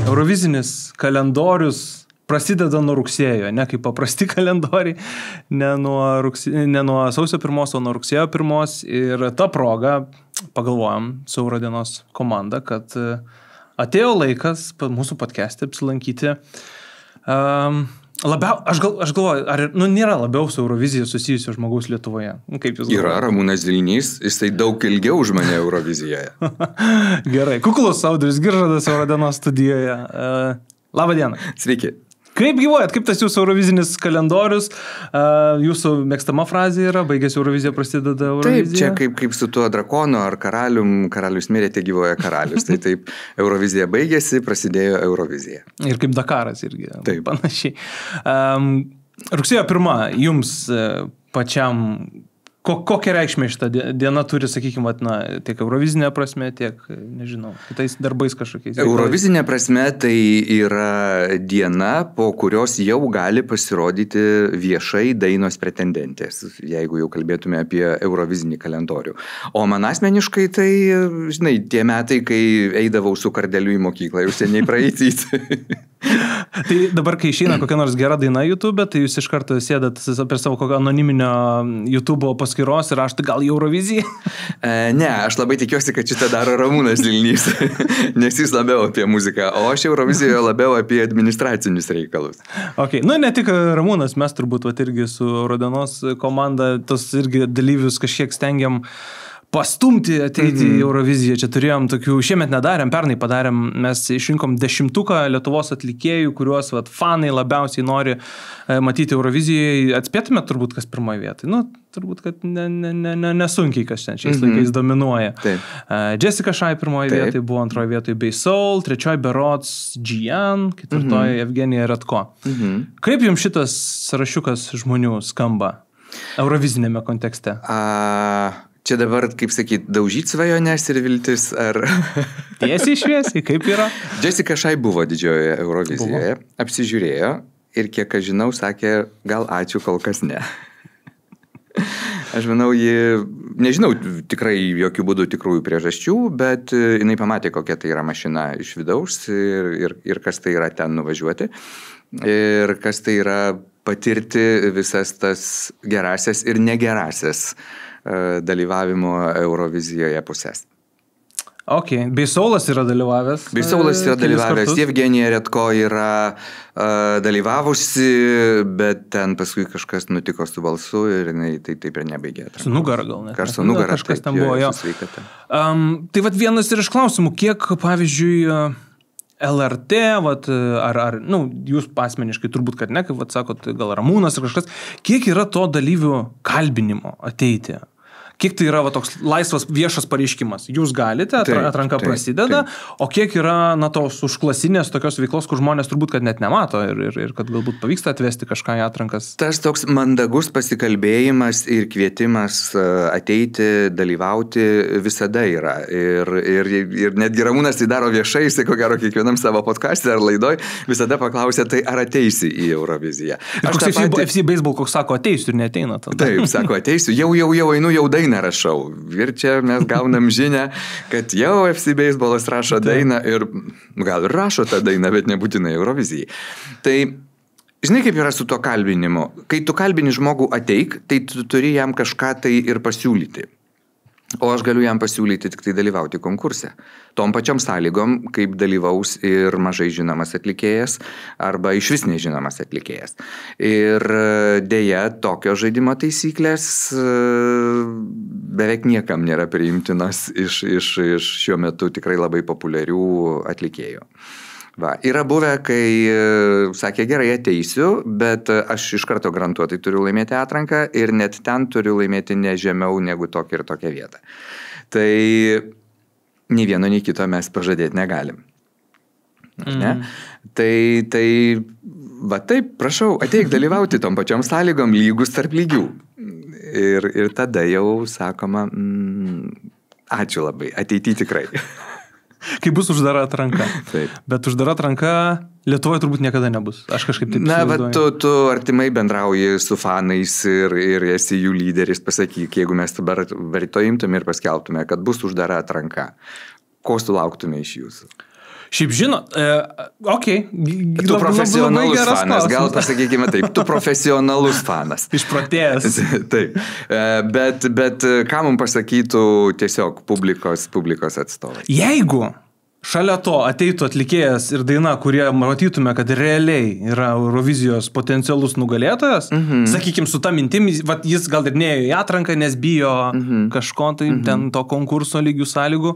Eurovizinis kalendorius prasideda nuo rugsėjo, ne kaip paprasti kalendoriai, ne nuo sausio 1, o nuo rugsėjo 1. Ir tą progą pagalvojom su Eurodienos komanda, kad atėjo laikas mūsų podcast'e apsilankyti. Aš galvoju, ar nėra labiau su Eurovizija susijusio žmogaus Lietuvoje? Kaip jūs galvojate? Yra Ramūnas Zilnys, jisai daug ilgiau už mane Eurovizijoje. Gerai, kuklus Audrius Giržadas Eurodienos studijoje. Labą dieną. Sveiki. Kaip gyvuojat, kaip tas jūsų Eurovizinis kalendorius? Jūsų mėgstama frazė yra, baigėsi Eurovizija, prasideda Eurovizija? Taip, čia kaip su tuo drakonu ar karalius mirė, tie gyvoja karalius. Tai taip, Eurovizija baigėsi, prasidėjo Eurovizija. Ir kaip Dakaras irgi. Taip. Panašiai. Rugsėjo 1 jums pačiam, kokią reikšmę šitą diena turi, sakykime, tiek Eurovizinė prasme, tiek, nežinau, kitais darbais kažkokiais? Eurovizinė prasme tai yra diena, po kurios jau gali pasirodyti viešai dainos pretendentės, jeigu jau kalbėtume apie Eurovizinį kalendorių. O man asmeniškai tai, žinai, tie metai, kai eidavau su kardeliu į mokyklą, jau seniai praeityti. Tai dabar, kai išeina kokia nors gera daina YouTube, tai jūs iš karto sėdat per savo kokio anoniminio YouTube paskyros ir raštai gal į Euroviziją? Ne, aš labai tikiuosi, kad šitą daro Ramūnas Zilnys, nes jis labiau apie muziką, o aš Eurovizijoje labiau apie administracinius reikalus. Okay. Ne tik Ramūnas, mes turbūt irgi su Eurodienos komanda tos irgi dalyvius kažkiek stengiam pastumti ateiti į Euroviziją. Čia turėjom tokių, šiemet nedarėm, pernai padarėm, mes išrinkom 10 Lietuvos atlikėjų, kuriuos fanai labiausiai nori matyti Eurovizijoje. Atspėtume turbūt, kas pirmoje vietoje. Turbūt, kad nesunkiai kas šiais laikais dominuoja. Jessica Shy pirmoje vietoje buvo, antroje vietoje Bei Soul, trečioje berods Gian, ketvirtoje Evgenija Radko. Kaip jums šitas sąrašiukas žmonių skamba Eurovizinėme kontekste? Čia dabar, kaip sakyt, daužyti svajonės ir viltis, ar... Tiesiai šviesiai, kaip yra? Jessica Shy buvo didžiojoje Eurovizijoje, apsižiūrėjo ir, kiek aš žinau, sakė, gal ačiū, kol kas ne. Aš manau, nežinau tikrai jokių būdų tikrųjų priežasčių, bet jinai pamatė, kokia tai yra mašina iš vidaus ir kas tai yra ten nuvažiuoti ir kas tai yra patirti visas tas gerasias ir negerasias dalyvavimo Eurovizijoje pusės. Ok, Bei Soulas yra dalyvavęs. Bei Soulas yra dalyvavęs, Evgenija Radko yra dalyvavusi, bet ten paskui kažkas nutiko su balsu ir jinai taip ir nebaigė. Su nugara gal net. Su nugara, kažkas ten buvo, jo. Tai vienas ir iš klausimų, kiek, pavyzdžiui, LRT, jūs asmeniškai turbūt, kad ne, kaip sakot, gal Ramūnas ar kažkas, kiek yra to dalyvių kalbinimo ateiti? Kiek tai yra toks laisvas viešas pareiškimas? Jūs galite, atranka prasideda, o kiek yra tos užklasinės tokios veiklos, kur žmonės turbūt, kad net nemato ir kad galbūt pavyksta atvesti kažką į atrankas? Tas toks mandagus pasikalbėjimas ir kvietimas ateiti, dalyvauti visada yra. Ir netgi Ramūnas tai daro viešai, jisai ko gero kiekvienam savo podcast'e ar laidoj visada paklausė, tai ar ateisi į Euroviziją. FC Baseball, koks sako, ateisiu ir neateina. Taip, sako, ateisiu, jau einu, jau dainą rašau. Ir čia mes gaunam žinią, kad jau FC Baseballas rašo dainą ir gal ir rašo tą dainą, bet nebūtinai Eurovizijai. Tai žinai, kaip yra su to kalbinimu. Kai tu kalbini žmogų ateik, tai tu turi jam kažką tai ir pasiūlyti. O aš galiu jam pasiūlyti tik tai dalyvauti konkurse. Tom pačiom sąlygom, kaip dalyvaus ir mažai žinomas atlikėjas arba išvis nežinomas atlikėjas. Ir dėja, tokio žaidimo taisyklės beveik niekam nėra priimtinas iš šiuo metu tikrai labai populiarių atlikėjų. Yra buvę, kai sakė, gerai, ateisiu, bet aš iš karto garantuotai turiu laimėti atranką ir net ten turiu laimėti ne žemiau negu tokią ir tokią vietą. Tai nei vieno, nei kito mes pažadėti negalim. Ne? Taip, prašau, ateik dalyvauti tom pačiom sąlygom, lygus tarp lygių. Ir tada jau sakoma, ačiū labai, ateity tikrai. Kai bus uždara atranka. Taip. Bet uždara atranka Lietuvoje turbūt niekada nebus. Aš kažkaip taip įsivaizduoju. Na, bet tu artimai bendrauji su fanais ir esi jų lyderis, pasakyk, jeigu mes dabar rytoj imtume ir paskelbtume, kad bus uždara atranka, ko sulauktume iš jūsų? Šiaip žinot, tu profesionalus fanas, gal pasakykime taip, tu profesionalus fanas. Išprotėjęs. Taip, bet ką mums pasakytų tiesiog publikos atstovai? Jeigu šalia to ateitų atlikėjas ir daina, kurie matytume, kad realiai yra Eurovizijos potencialus nugalėtojas, sakykime, su ta mintim, jis gal ir neėjo į atranką, nes bijo kažko tai, ten to konkurso lygių sąlygų,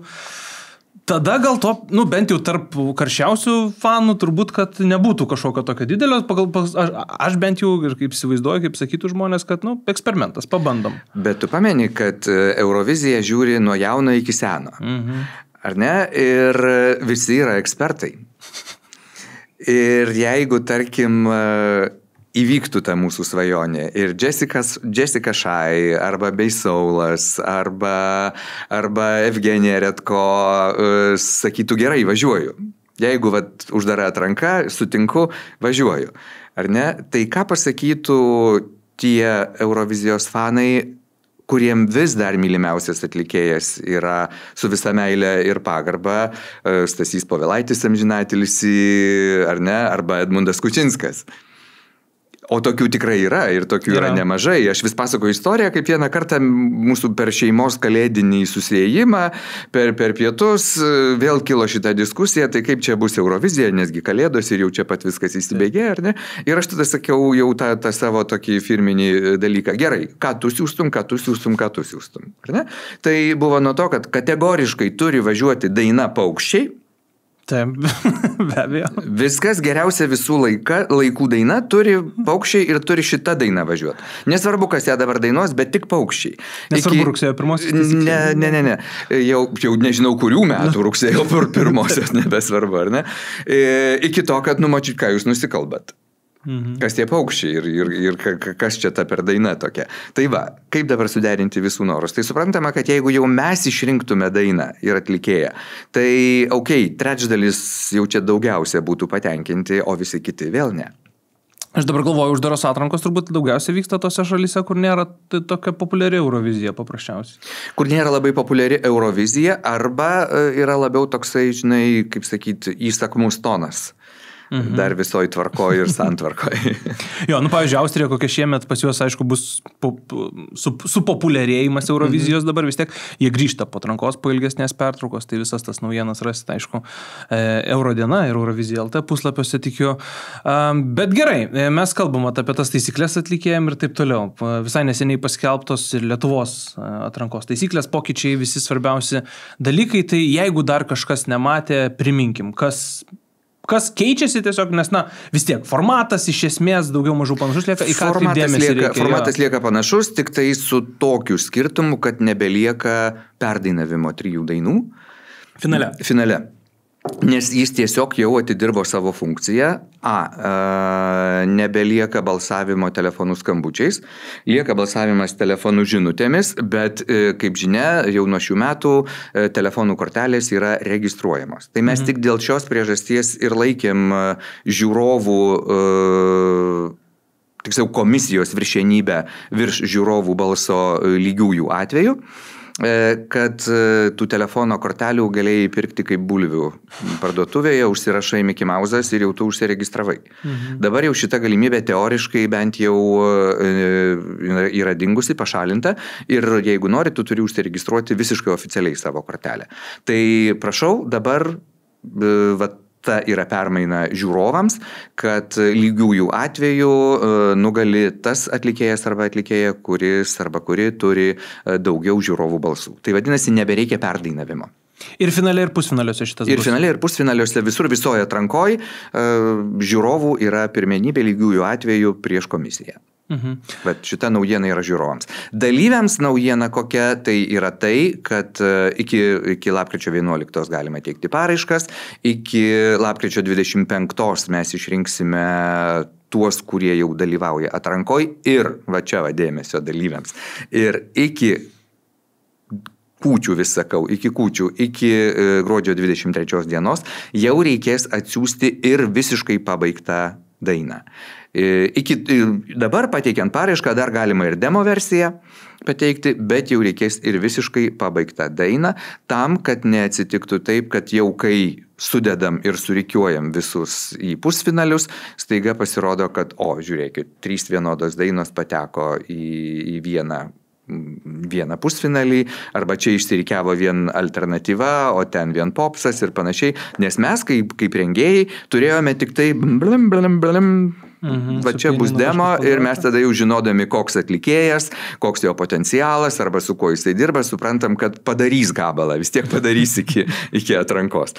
tada gal to, bent jau tarp karščiausių fanų turbūt, kad nebūtų kažkokio tokio didelio, aš bent jau ir kaip įsivaizduoju, kaip sakytų žmonės, kad, eksperimentas, pabandom. Bet tu pameni, kad Euroviziją žiūri nuo jauno iki seno. Ar ne? Ir visi yra ekspertai. Ir jeigu, tarkim, įvyktų ta mūsų svajonė ir Jessica Shy, arba Beisaulas, arba Evgenija Redko sakytų, gerai, važiuoju. Jeigu uždara atranka, sutinku, važiuoju. Ar ne? Tai ką pasakytų tie Eurovizijos fanai, kuriem vis dar mylimiausias atlikėjas yra su visa meile ir pagarba Stasys Povilaitis amžinatilsį, ar ne, arba Edmundas Kučinskas. O tokių tikrai yra ir tokių yra nemažai. Aš vis pasakoju istoriją, kaip vieną kartą mūsų per šeimos kalėdinį susiėjimą, per pietus vėl kilo šitą diskusiją, tai kaip čia bus Eurovizija, nesgi kalėdos ir jau čia pat viskas įsibėgė, ar ne? Ir aš tada sakiau jau tą savo tokį firminį dalyką. Gerai, ką tu siūstum, ar ne? Tai buvo nuo to, kad kategoriškai turi važiuoti daina Paukščiai. Taip, be abejo. Viskas geriausia visų laikų daina turi Paukščiai ir turi šitą dainą važiuoti. Nesvarbu, kas ją dabar dainuos, bet tik Paukščiai. Nesvarbu rugsėjo pirmosios. Ne. Jau nežinau, kurių metų rugsėjo pirmosios, nebesvarbu, ar ne? Iki to, kad numačiut, ką jūs nusikalbat. Kas tie Paukščiai ir kas čia ta per daina tokia. Tai va, kaip dabar suderinti visų norus? Tai suprantama, kad jeigu jau mes išrinktume dainą ir atlikėją, tai trečdalis jau čia daugiausia būtų patenkinti, o visi kiti vėl ne. Aš dabar galvoju, uždaros atrankos turbūt daugiausiai vyksta tose šalyse, kur nėra tokia populiari Eurovizija paprasčiausiai. Kur nėra labai populiari Eurovizija arba yra labiau toksai, žinai, kaip sakyti, įsakomus tonas. Dar visoj tvarkoj ir santvarkoj. Jo, pavyzdžiui, Austrija, kokia šiemet pas juos, aišku, bus supopuliarėjimas Eurovizijos dabar vis tiek. Jie grįžta po atrankos po ilgesnės pertraukos, tai visas tas naujienas rasite, aišku, Eurodiena ir Eurovizija LT puslapiuose tikiu. Bet gerai, mes kalbam apie tas taisyklės atlikėjim ir taip toliau. Visai neseniai paskelbtos ir Lietuvos atrankos taisyklės, pokyčiai, visi svarbiausi dalykai. Tai jeigu dar kažkas nematė, priminkim, kas keičiasi tiesiog, nes, vis tiek, formatas iš esmės daugiau mažiau panašus lieka, į ką atkreipdėmėsi reikia. Formatas lieka panašus, tik tai su tokiu skirtumu, kad nebelieka perdainavimo 3 dainų. Finale. Nes jis tiesiog jau atidirbo savo funkciją. Nebelieka balsavimo telefonų skambučiais, lieka balsavimas telefonų žinutėmis, bet, kaip žinia, jau nuo šių metų telefonų kortelės yra registruojamos. Tai mes tik dėl šios priežasties ir laikėm žiūrovų, tiksliau komisijos viršenybę virš žiūrovų balso lygiųjų atveju, kad tų telefono kortelių galėjai pirkti kaip bulvių parduotuvėje, užsirašai Mickey Mouse'as ir jau tu užsiregistravai. Dabar jau šita galimybė teoriškai bent jau yra dingusi, pašalinta ir jeigu nori, tu turi užsiregistruoti visiškai oficialiai savo kortelę. Tai prašau, dabar ta yra permaina žiūrovams, kad lygiųjų atveju nugali tas atlikėjas arba atlikėja, kuris arba kuri turi daugiau žiūrovų balsų. Tai vadinasi, nebereikia perdainavimo. Ir finale ir pusfinaliuose šitas bus. Ir finale ir pusfinaliuose visoje atrankoj žiūrovų yra pirmenybė lygiųjų atveju prieš komisiją. Bet šita naujiena yra žiūrovams. Dalyviams naujiena kokia, tai yra tai, kad iki lapkričio 11 galime teikti paraiškas, iki lapkričio 25 mes išrinksime tuos, kurie jau dalyvauja atrankoj ir, va čia dėmesio dalyviams, ir iki kūčių, vis sakau, iki kūčių, iki gruodžio 23 dienos jau reikės atsiųsti ir visiškai pabaigtą dainą. Dabar pateikiant paraišką dar galima ir demo versiją pateikti, bet jau reikės ir visiškai pabaigtą dainą, tam, kad neatsitiktų taip, kad jau kai sudedam ir surikiuojam visus į pusfinalius, staiga pasirodo, kad, žiūrėkit, 3 vienodos dainos pateko į vieną pusfinalį, arba čia išsirikiavo vien alternatyva, o ten vien popsas ir panašiai, nes mes kaip rengėjai turėjome tik tai va čia bus demo ir mes tada jau žinodami, koks atlikėjas, koks jo potencialas arba su kuo jisai dirba, suprantam, kad padarys gabalą, vis tiek padarys iki atrankos.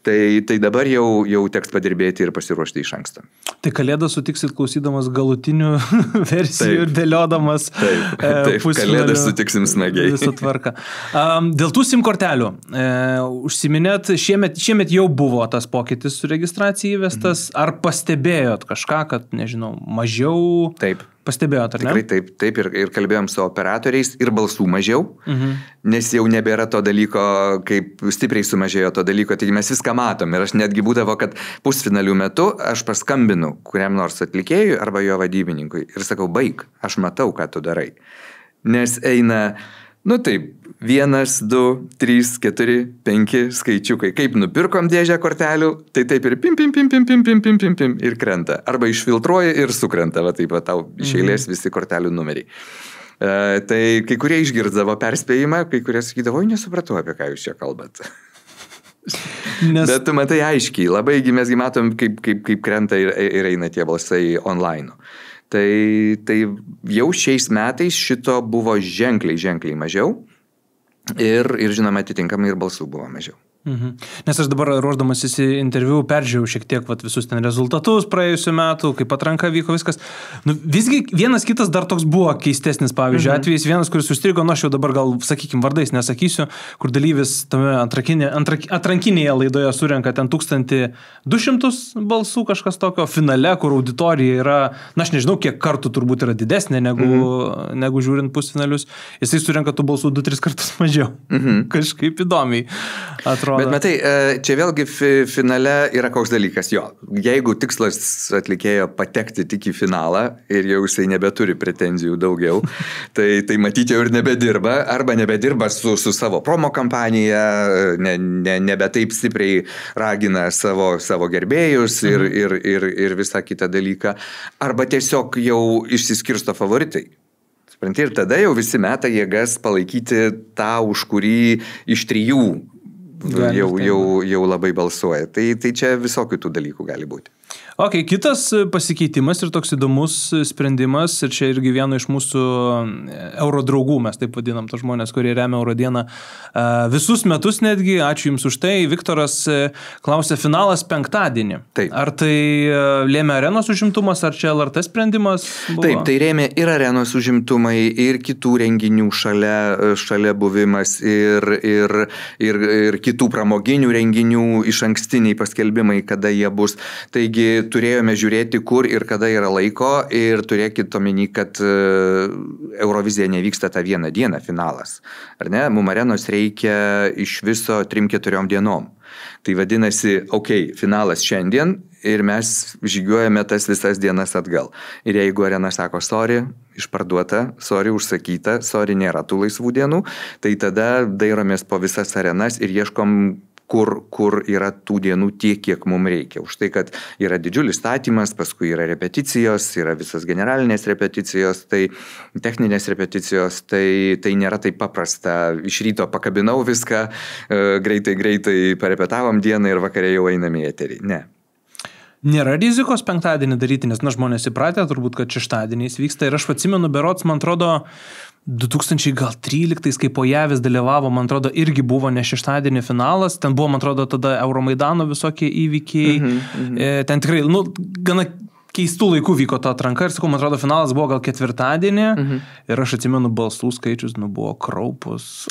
Tai dabar jau teks padirbėti ir pasiruošti iš anksto. Tai Kalėdą sutiksit klausydamas galutinių versijų ir dėliodamas pusfinalių. Kalėdą sutiksim smagiai. Visą tvarką. Dėl tų SIM kortelių. Užsiminėt, šiemet jau buvo tas pokytis su registracija įvestas. Ar pastebėjot kažką, kad, nežinau, mažiau? Taip. Pastebėjot, ar ne? Tikrai taip ir kalbėjom su operatoriais ir balsų mažiau, nes jau nebėra to dalyko, kaip stipriai sumažėjo to dalyko, taigi mes viską matom ir aš netgi būdavo, kad pusfinalių metu aš paskambinu kuriam nors atlikėjui arba jo vadybininkui ir sakau, baik, aš matau, ką tu darai. Nes eina, taip, 1, 2, 3, 4, 5 skaičiukai. Kaip nupirkom dėžę kortelių, tai taip ir pim ir krenta. Arba išfiltruoja ir sukrenta, va taip, tau iš eilės visi kortelių numeriai. Tai kai kurie išgirdzavo perspėjimą, kai kurie sakydavo, nesupratau, apie ką jūs čia kalbat. Bet tu matai aiškiai, labai mesgi matom, kaip krenta ir eina tie balsai online. Tai jau šiais metais šito buvo ženkliai mažiau. Ir žinoma, atitinkamai ir balsų buvo mažiau. Nes aš dabar ruošdamasis į interviu peržiūrėjau šiek tiek visus ten rezultatus praėjusių metų, kaip atranka vyko viskas. Visgi vienas kitas dar toks buvo keistesnis, pavyzdžiui, atvejais, vienas, kuris užstrigo, aš jau dabar gal, sakykime, vardais nesakysiu, kur dalyvis tame atrankinėje laidoje surenka ten 1200 balsų kažkas tokio, finale, kur auditorija yra, aš nežinau, kiek kartų turbūt yra didesnė negu žiūrint pusfinalius, jisai surenka tų balsų 2-3 kartus mažiau. Kažkaip įdomiai atrodo. Bet matai, čia vėlgi finale yra koks dalykas. Jeigu tikslas atlikėjo patekti tik į finalą ir jau jisai nebeturi pretenzijų daugiau, tai matyti jau ir nebedirba, arba nebedirba su savo promo kampanija, nebe taip stipriai ragina savo gerbėjus ir visą kitą dalyką, arba tiesiog jau išsiskirsto favoritai. Ir tada jau visi meta jėgas palaikyti tą, už kurį iš 3 jau labai balsuoja. Tai čia visokių tų dalykų gali būti. Kitas pasikeitimas ir toks įdomus sprendimas, ir čia irgi vieno iš mūsų euro draugų, mes taip vadinam tos žmonės, kurie remia Eurodieną visus metus netgi, ačiū Jums už tai. Viktoras klausė, finalas penktadienį. Taip. Ar tai lėmė arenos užimtumas, ar čia LRT sprendimas buvo? Taip, tai rėmė ir arenos užimtumai, ir kitų renginių šalia buvimas, ir kitų pramoginių renginių išankstiniai paskelbimai, kada jie bus. Taigi turėjome žiūrėti, kur ir kada yra laiko, ir turėkit omeny, kad Eurovizija nevyksta tą vieną dieną finalas. Ar ne? Mum arenos reikia iš viso 3-4 dienom. Tai vadinasi, finalas šiandien ir mes žygiuojame tas visas dienas atgal. Ir jeigu arena sako, sorry, išparduota, sorry, užsakyta, sorry, nėra tų laisvų dienų, tai tada dairomės po visas arenas ir ieškom, kur yra tų dienų tiek, kiek mums reikia. Už tai, kad yra didžiulis statymas, paskui yra repeticijos, yra visas generalinės repeticijos, tai techninės repeticijos, tai nėra taip paprasta. Iš ryto pakabinau viską, greitai parepetavom dieną ir vakarė jau einame į eterį. Ne. Nėra rizikos penktadienį daryti, nes žmonės įpratę turbūt, kad šeštadieniais vyksta. Ir aš atsimenu, berods, man atrodo, 2013, kai Pojavis dalyvavo, man atrodo, irgi buvo ne šeštadienį finalas. Ten buvo, man atrodo, tada Euromaidano visokie įvykiai. Ten tikrai, gana keistų laikų vyko ta atranka ir sakau, man atrodo, finalas buvo gal ketvirtadienį ir aš atsimenu balsų skaičius, buvo kraupus.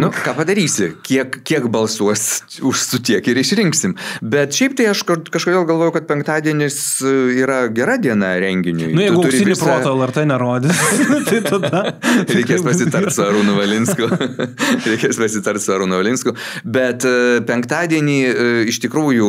Ką padarysi, kiek balsuos už su tiek ir išrinksim. Bet šiaip tai aš kažkodėl galvoju, kad penktadienis yra gera diena renginiui. Jeigu auksinį protą LRT nerodys, tai tada... Reikės pasitarti su Arūnu Valinsku. Bet penktadienį iš tikrųjų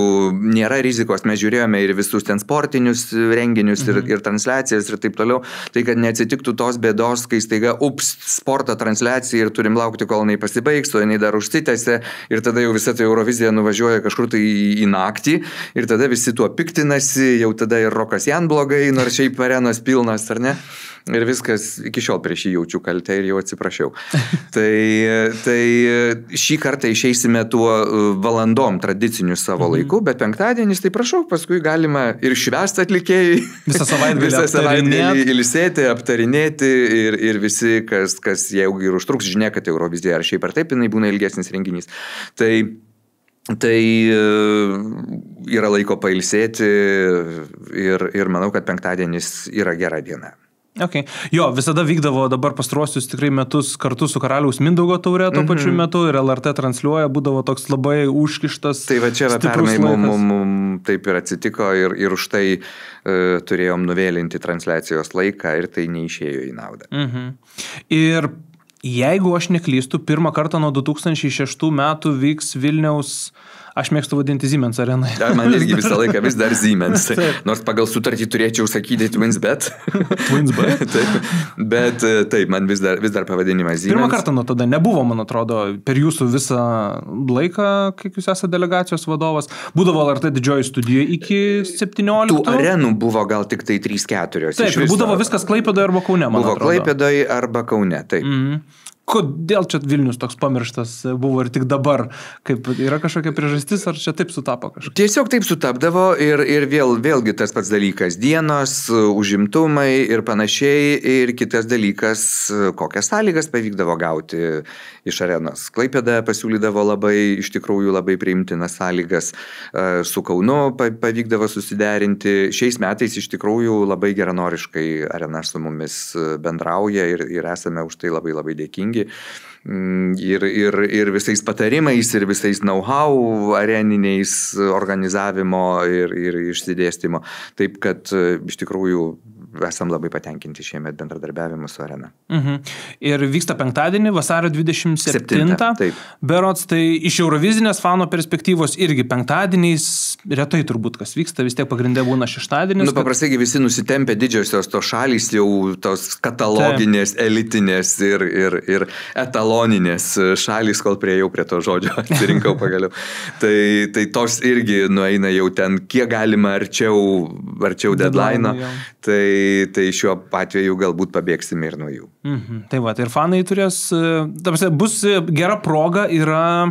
nėra rizikos. Mes žiūrėjome ir visus ten sportinius renginius ir transliacijas ir taip toliau. Tai kad neatsitiktų tos bėdos, kai staiga sporto transliacija ir turim laukti, kol jinai pasibaigs, o jinai dar užsitęsia ir tada jau visa ta Eurovizija nuvažiuoja kažkur tai į naktį ir tada visi tuo piktinasi, jau tada ir Rokas Jan blogai, nors šiaip arenos pilnas, ar ne? Ir viskas, iki šiol prieš jį jaučiu kaltę ir jau atsiprašiau. Tai šį kartą išeisime tuo valandom tradiciniu savo laiku, bet penktadienis, tai prašau, paskui galima ir švęsti atlikėjai. Visą savaitgalį ilsėti, aptarinėti ir visi, kas jeigu ir užtruks, žinia, kad Eurovizija ar šiaip ar taip, jinai būna ilgesnis renginys. Tai yra laiko pailsėti ir manau, kad penktadienis yra gera diena. Okay. Jo, visada vykdavo dabar pastruosius tikrai metus kartu su Karaliaus Mindaugo taure tuo pačiu metu ir LRT transliuoja, būdavo toks labai užkištas. Tai va čia pernai mums taip ir atsitiko ir už tai turėjom nuvėlinti transliacijos laiką ir tai neišėjo į naudą. Ir jeigu aš neklystu, pirmą kartą nuo 2006 metų vyks Vilniaus, aš mėgstu vadinti Siemens arenai. Man irgi visą laiką vis dar Siemens. Nors pagal sutartį turėčiau sakyti TwinsBet. TwinsBet? Bet taip, man vis dar pavadinimas Siemens. Pirmą kartą nuo tada nebuvo, man atrodo, per jūsų visą laiką, kiek jūs esate delegacijos vadovas. Būdavo LRT didžioji studija iki 17. Tų arenų buvo gal tik tai 3-4. Taip, būdavo viskas Klaipėdoje arba Kaune, man atrodo. Buvo Klaipėdoje arba Kaune, taip. Kodėl čia Vilnius toks pamirštas buvo ir tik dabar? Kaip yra kažkokia priežastis, ar čia taip sutapo kažkaip? Tiesiog taip sutapdavo ir vėlgi tas pats dalykas. Dienos, užimtumai ir panašiai. Ir kitas dalykas, kokias sąlygas pavykdavo gauti iš arenos. Klaipėda pasiūlydavo iš tikrųjų labai priimtinas sąlygas. Su Kaunu pavykdavo susiderinti. Šiais metais iš tikrųjų labai geranoriškai arena su mumis bendrauja ir esame už tai labai labai dėkingi. Ir visais patarimais, ir visais know-how areniniais organizavimo ir išsidėstymo. Taip, kad iš tikrųjų esam labai patenkinti šiemet bendradarbiavimu su arena. Ir vyksta penktadienį, vasario 27. Berods, tai iš Eurovizinės fano perspektyvos irgi penktadieniais retai turbūt kas vyksta, vis tiek pagrindė būna šeštadienis. Paprastai visi nusitempė didžiosios to šalys, jau tos kataloginės, elitinės ir etaloninės šalys, kol priejau prie to žodžio, atsirinkau pagaliau. Tai tos irgi nueina jau ten, kiek galima arčiau deadline'o. Tai šiuo atveju galbūt pabėgsime ir nuo jų. Tai va, tai ir fanai turės, bus gera proga yra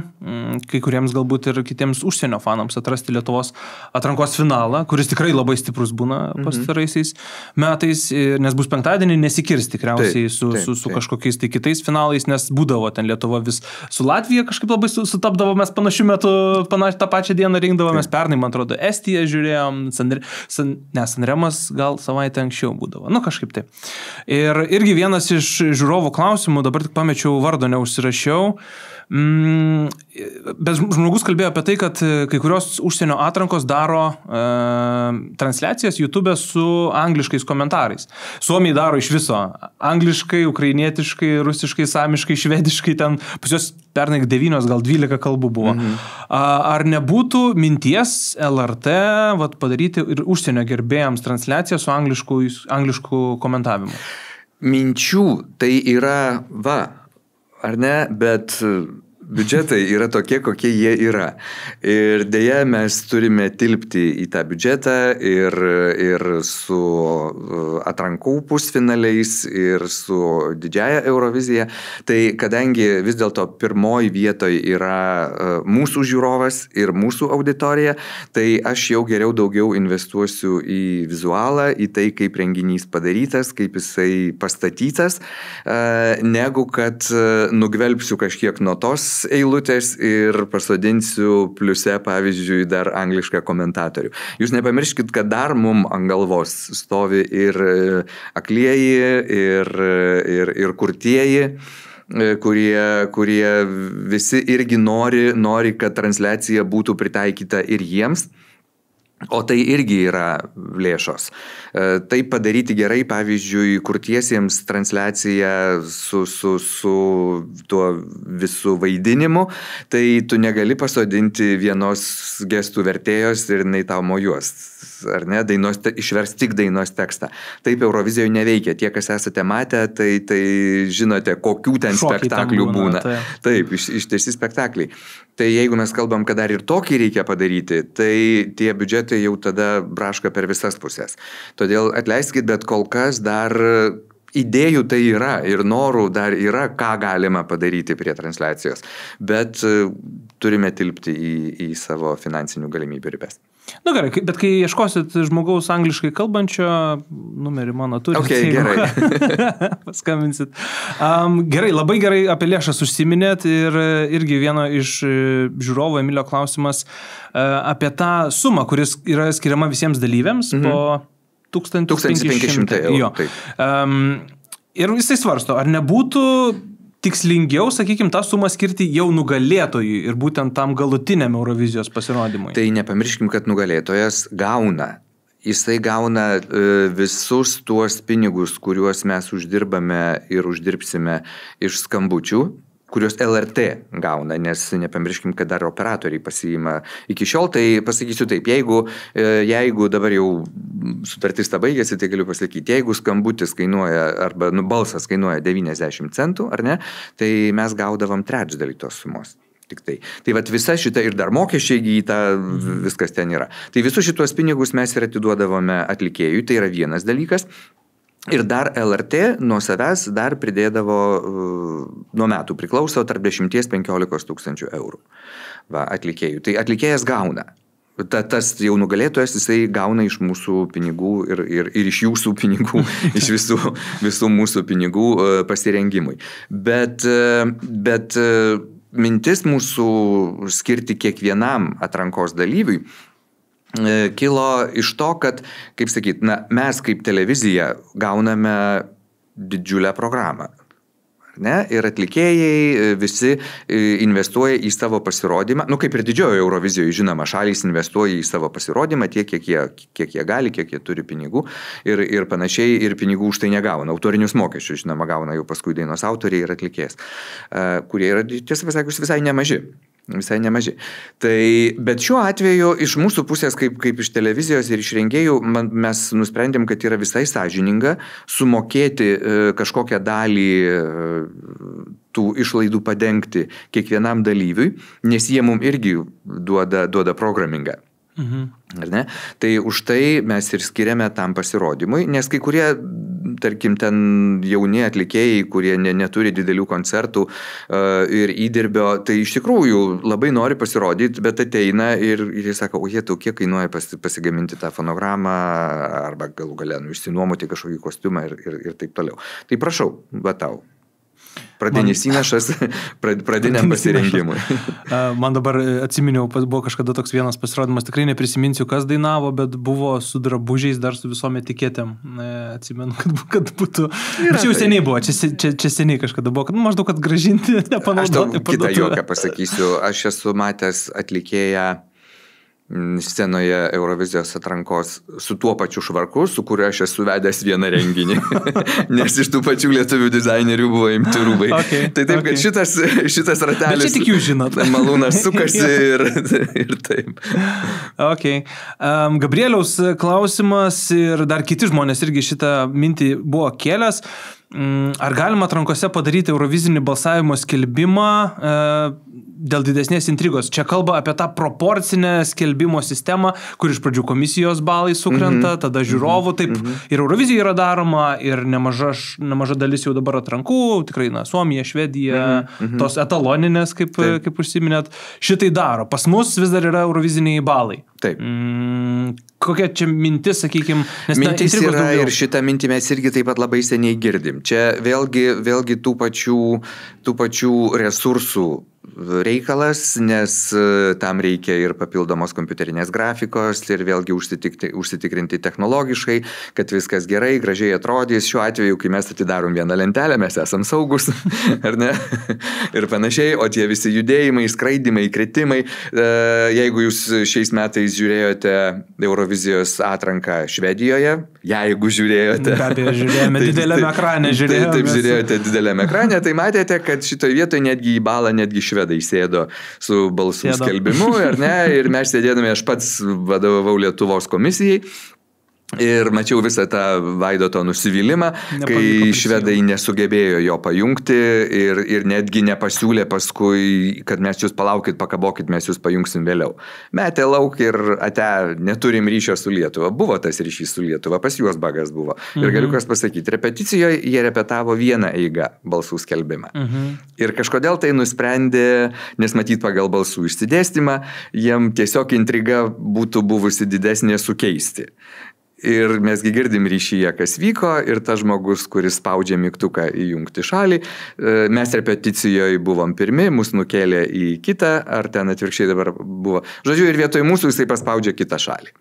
kai kuriems galbūt ir kitiems užsienio fanams atrasti Lietuvos atrankos finalą, kuris tikrai labai stiprus būna pastaraisiais metais, nes bus penktadienį nesikirs tikriausiai su kažkokiais tai kitais finalais, nes būdavo ten Lietuva vis su Latvija kažkaip labai sutapdavo, mes panašiu metu tą pačią dieną rinkdavomės, pernai, man atrodo, Estiją žiūrėjom, Sanremas gal savaitę anksčiau būdavo, kažkaip taip. Ir irgi vienas iš žiūrovų klausimų, dabar tik pamečiau vardo, neužsirašiau, bet žmogus kalbėjo apie tai, kad kai kurios užsienio atrankos daro transliacijas YouTube su angliškais komentarais. Suomiai daro iš viso angliškai, ukrainietiškai, rusiškai, samiškai, švediškai, ten pas juos pernai 9, gal 12 kalbų buvo. Ar nebūtų minties LRT padaryti ir užsienio gerbėjams transliaciją su anglišku komentavimu? Minčių tai yra, ar ne, bet biudžetai yra tokie, kokie jie yra. Ir dėja mes turime tilpti į tą biudžetą ir su atrankų pusfinaliais, ir su didžiaja Eurovizija. Tai kadangi vis dėlto pirmoji vietoje yra mūsų žiūrovas ir mūsų auditorija, tai aš jau geriau daugiau investuosiu į vizualą, į tai, kaip renginys padarytas, kaip jisai pastatytas, negu kad nugvelbsiu kažkiek nuo tos eilutės ir pasodinsiu pliuse, pavyzdžiui, dar anglišką komentatorių. Jūs nepamirškit, kad dar mum ant galvos stovi ir aklieji, ir kurtieji, kurie visi irgi nori, kad transliacija būtų pritaikyta ir jiems. O tai irgi yra lėšos. Tai padaryti gerai, pavyzdžiui, kurtiesiems transliaciją su tuo visų vaidinimu, tai tu negali pasodinti vienos gestų vertėjos ir jinai tau mojuos, ar ne, išvers tik dainos tekstą. Taip Eurovizijoje neveikia. Tie, kas esate matę, tai žinote, kokių ten spektaklių būna. Taip, ištisi spektakliai. Tai jeigu mes kalbam, kad dar ir tokį reikia padaryti, tai tie biudžetai jau tada braška per visas pusės. Todėl atleiskit, bet kol kas dar idėjų tai yra ir norų dar yra, ką galima padaryti prie transliacijos. Bet turime tilpti į savo finansinių galimybių ribės. Na gerai, bet kai ieškosit žmogaus angliškai kalbančio, numerį mano turite. Okay, gerai. Paskambinsit. Gerai, labai gerai apie lėšas užsiminėt ir irgi vieno iš žiūrovo Emilio klausimas apie tą sumą, kuris yra skiriama visiems dalyviams po 1500 eurų. Ir jisai svarsto, ar nebūtų tikslingiau, sakykime, tą sumą skirti jau nugalėtojui ir būtent tam galutiniam Eurovizijos pasirodymui. Tai nepamirškim, kad nugalėtojas gauna. Jisai gauna visus tuos pinigus, kuriuos mes uždirbame ir uždirbsime iš skambučių, kuriuos LRT gauna, nes nepamirškim, kad dar operatoriai pasiima iki šiol. Tai pasakysiu taip, jeigu dabar jau sutartis ta baigėsi, tai galiu pasakyti, jeigu skambutis kainuoja, arba balsas kainuoja 90 centų, ar ne, tai mes gaudavom trečdalį tos sumos. Tik tai. Tai vat visa šita ir dar mokesčiai įgyta, viskas ten yra. Tai visus šitos pinigus mes ir atiduodavome atlikėjui, tai yra vienas dalykas. Ir dar LRT nuo savęs dar pridėdavo, nuo metų priklauso, tarp 10-15 tūkstančių eurų atlikėjų. Tai atlikėjas gauna. Tas jau nugalėtojas, jisai gauna iš mūsų pinigų ir iš jūsų pinigų, iš visų mūsų pinigų pasirengimui. Bet mintis mūsų skirti kiekvienam atrankos dalyviui kilo iš to, kad, kaip sakyt, mes kaip televizija gauname didžiulę programą. Ne? Ir atlikėjai visi investuoja į savo pasirodymą. Kaip ir didžiojo Eurovizijoje, žinoma, šalys investuoja į savo pasirodymą tiek, kiek jie gali, kiek jie turi pinigų ir panašiai, ir pinigų už tai negauna. Autorinius mokesčius, žinoma, gauna jau paskui dainos autoriai ir atlikėjas, kurie yra, tiesą pasakius, visai nemaži. Bet šiuo atveju iš mūsų pusės, kaip iš televizijos ir iš rengėjų, mes nusprendėm, kad yra visai sąžininga sumokėti kažkokią dalį tų išlaidų padengti kiekvienam dalyviui, nes jie mums irgi duoda programmingą. Ar ne? Tai už tai mes ir skiriame tam pasirodymui, nes kai kurie, tarkim, ten jauni atlikėjai, kurie neturi didelių koncertų ir įdirbio, tai iš tikrųjų labai nori pasirodyti, bet ateina ir jie sako, kiek kainuoja pasigaminti tą fonogramą arba galų gale išsinuomoti kažkokį kostiumą ir taip toliau. Tai prašau, tau. Pradinis įnašas pradiniam pasirengimui. Man dabar atsiminiau, buvo kažkada toks vienas pasirodymas, tikrai neprisiminsiu, kas dainavo, bet buvo su drabužiais, dar su visom etiketėm. Atsimenu, kad būtų... Bet čia jau seniai buvo, čia seniai kažkada buvo, kad maždaug, kad grąžinti, nepanaudoti. Aš tau kitą joką pasakysiu, aš esu matęs atlikėją scenoje Eurovizijos atrankos su tuo pačiu švarku, su kuriuo aš esu vedęs vieną renginį, nes iš tų pačių lietuvių dizainerių buvo imti rūbai. Tai taip, kad šitas ratelis... Bet čia tik jūs žinot. Malūnas sukasi ir taip. Gabrieliaus klausimas ir dar kiti žmonės irgi šitą mintį buvo kėlęs. Ar galima atrankose padaryti Eurovizinį balsavimo skelbimą dėl didesnės intrigos? Čia kalba apie tą proporcinę skelbimo sistemą, kur iš pradžių komisijos balai sukrenta, tada žiūrovų, taip ir Eurovizija yra daroma, ir nemaža dalis jau dabar atrankų, tikrai, Suomija, Švedija, tos etaloninės, kaip užsiminėt, šitai daro. Pas mus vis dar yra Euroviziniai balai. Taip. Kokia čia mintis, sakykime, nes mintis yra ir šitą mintį mes irgi taip pat labai seniai girdim. Čia vėlgi tų pačių resursų reikalas, nes tam reikia ir papildomos kompiuterinės grafikos ir vėlgi užsitikrinti technologiškai, kad viskas gerai, gražiai atrodys. Šiuo atveju, kai mes atidarom vieną lentelę, mes esam saugus, ar ne? Ir panašiai, o tie visi judėjimai, skraidimai, kritimai, jeigu jūs šiais metais žiūrėjote Eurovizijos atranką Švedijoje, jeigu žiūrėjote. Be abejo, žiūrėjome dideliame ekrane, Taip žiūrėjote dideliame ekrane, tai matėte, kad šitoje vietoje netgi į balą netgi švedai sėdo su balsų skelbimu, ar ne? Ir mes sėdėdami, aš pats vadovavau Lietuvos komisijai. Ir mačiau visą tą Vaidoto nusivylimą, kai švedai nesugebėjo jo pajungti ir netgi nepasiūlė paskui, kad mes jūs palaukit, pakabokit, mes jūs pajungsim vėliau. Metė lauk ir neturim ryšio su Lietuva. Buvo tas ryšys su Lietuva, pas juos bagas buvo. Ir galiu kas pasakyti, repeticijoje jie repetavo vieną eigą balsų skelbimą. Ir kažkodėl tai nusprendė, nes matyt pagal balsų išsidėstymą, jiem tiesiog intriga būtų buvusi didesnė sukeisti. Ir mesgi girdim ryšyje, kas vyko, ir tas žmogus, kuris spaudžia mygtuką įjungti šalį, mes repeticijoje buvom pirmi, mus nukėlė į kitą, ar ten atvirkščiai dabar buvo. Žodžiu, ir vietoj mūsų jisai paspaudžia kitą šalį.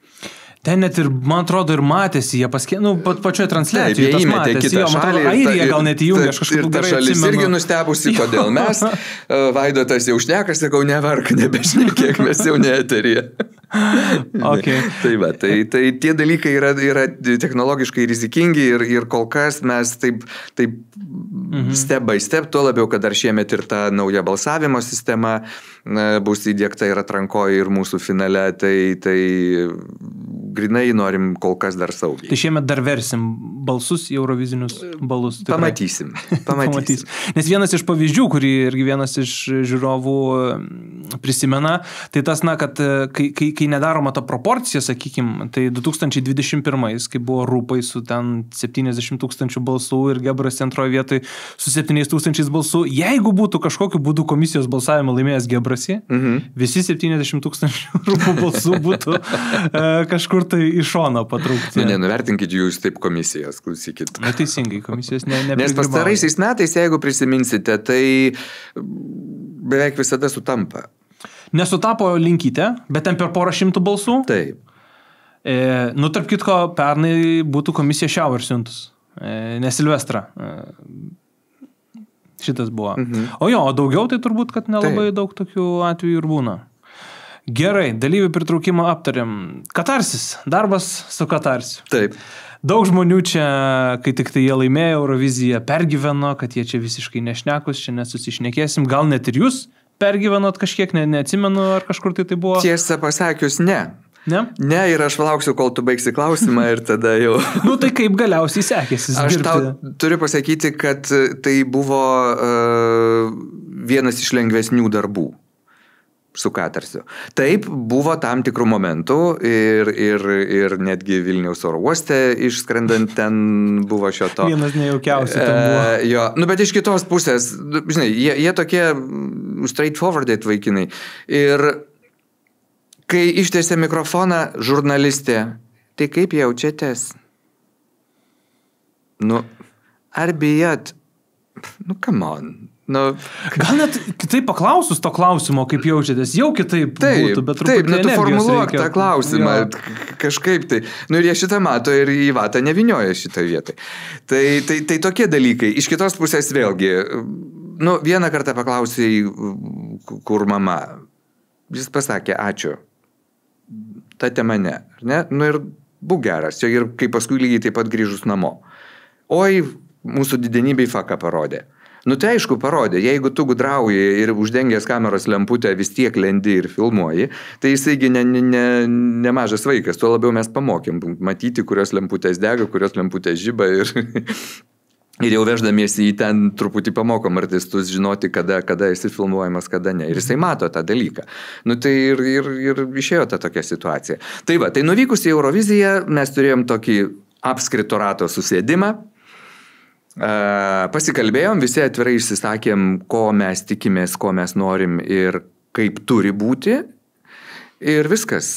Ten net ir, man atrodo, ir matėsi, jie pačioje transliacijoje. Jie įmetė kitą šalį. Airija gal net įjungė, aš kažkaip gerai atsimenu. Ir ta šalis irgi nustebusi, kodėl mes. Vaidotas jau šneka, sakau, nevark, nebešnekėk, mes jau ne eteryje. Okay. Tai tie dalykai yra technologiškai rizikingi ir kol kas mes taip step by step, tuo labiau, kad dar šiemet ir ta nauja balsavimo sistema bus įdiegta ir atrankoje ir mūsų finale, tai grinai norim kol kas dar saugiai. Tai šiemet dar versim balsus į eurovizinius balus. Pamatysim. Nes vienas iš pavyzdžių, kurį irgi vienas iš žiūrovų prisimena, tai tas, kad kai nedaroma ta proporcija, sakykim, tai 2021, kai buvo Rūpai su ten 70 000 balsų ir Gebras antroje vietoje su 7 000 balsų, jeigu būtų kažkokiu būdu komisijos balsavimą laimėjęs Gebrasi, visi 70 000 Rūpų balsų būtų kažkur tai iš šono patraukti. Nenuvertinkit jūs taip komisijos, klausykit. Neteisingai, komisijos neprigrybauja. Nes pastaraisiais metais, jeigu prisiminsite, tai beveik visada sutampa. Nesutapo Linkytė, bet ten per porą šimtų balsų. Taip. Tarp kitko, pernai būtų komisija Šiaurę siuntus, ne Silvestrą. Šitas buvo. O daugiau tai turbūt, kad nelabai daug tokių atvejų ir būna. Gerai, dalyvių pritraukimą aptariam. Katarsis, darbas su Katarsiu. Taip. Daug žmonių čia, kai tik tai jie laimėjo Euroviziją, pergyveno, kad jie čia visiškai nešnekus, čia nesusišnekėsim. Gal net ir jūs pergyvenot kažkiek, neatsimenu, ar kažkur tai buvo? Tiesą pasakius, ne. Ne? Ne, ir aš lauksiu, kol tu baigsi klausimą ir tada jau... Tai kaip galiausiai sekėsi dirbti? Aš tau turiu pasakyti, kad tai buvo vienas iš lengvesnių darbų su Katarsiu. Taip, buvo tam tikrų momentų ir netgi Vilniaus oro uoste išskrendant ten buvo šio to. Vienas nejaukiausių ten buvo. Bet iš kitos pusės, žinai, jie tokie straightforwarded vaikinai. Ir kai ištiesė mikrofoną žurnalistė, tai kaip jaučiatės? Ar bijot? Come on. Gal net kitaip paklausus to klausimo, kaip jaučiatės, jau kitaip būtų, bet truputį energijos reikia. Tu formuluok tą klausimą, kažkaip tai. Ir jie šitą mato ir į vatą nevinioja šitą vietą. Tai tokie dalykai. Iš kitos pusės vėlgi, vieną kartą paklausai, kur mama. Jis pasakė, ačiū. Ta tema ne. Ir būk geras. Ir kai paskui lygiai taip pat grįžus namo. Oi, mūsų didenybei faką parodė. Tai aišku parodė, jeigu tu gudrauji ir uždengęs kameros lemputę vis tiek lendi ir filmuoji, tai jisaigi nemažas vaikas, tuo labiau mes pamokėm matyti, kurios lemputės dega, kurios lemputės žiba ir jau veždamiesi į ten truputį pamokom artistus žinoti, kada esi filmuojamas, kada ne. Ir jisai mato tą dalyką. Tai ir išėjo ta tokia situacija. Tai nuvykus į Euroviziją mes turėjom tokį apskrito rato susėdimą. Pasikalbėjom, visi atvirai išsisakėm, ko mes tikimės, ko mes norim ir kaip turi būti. Ir viskas.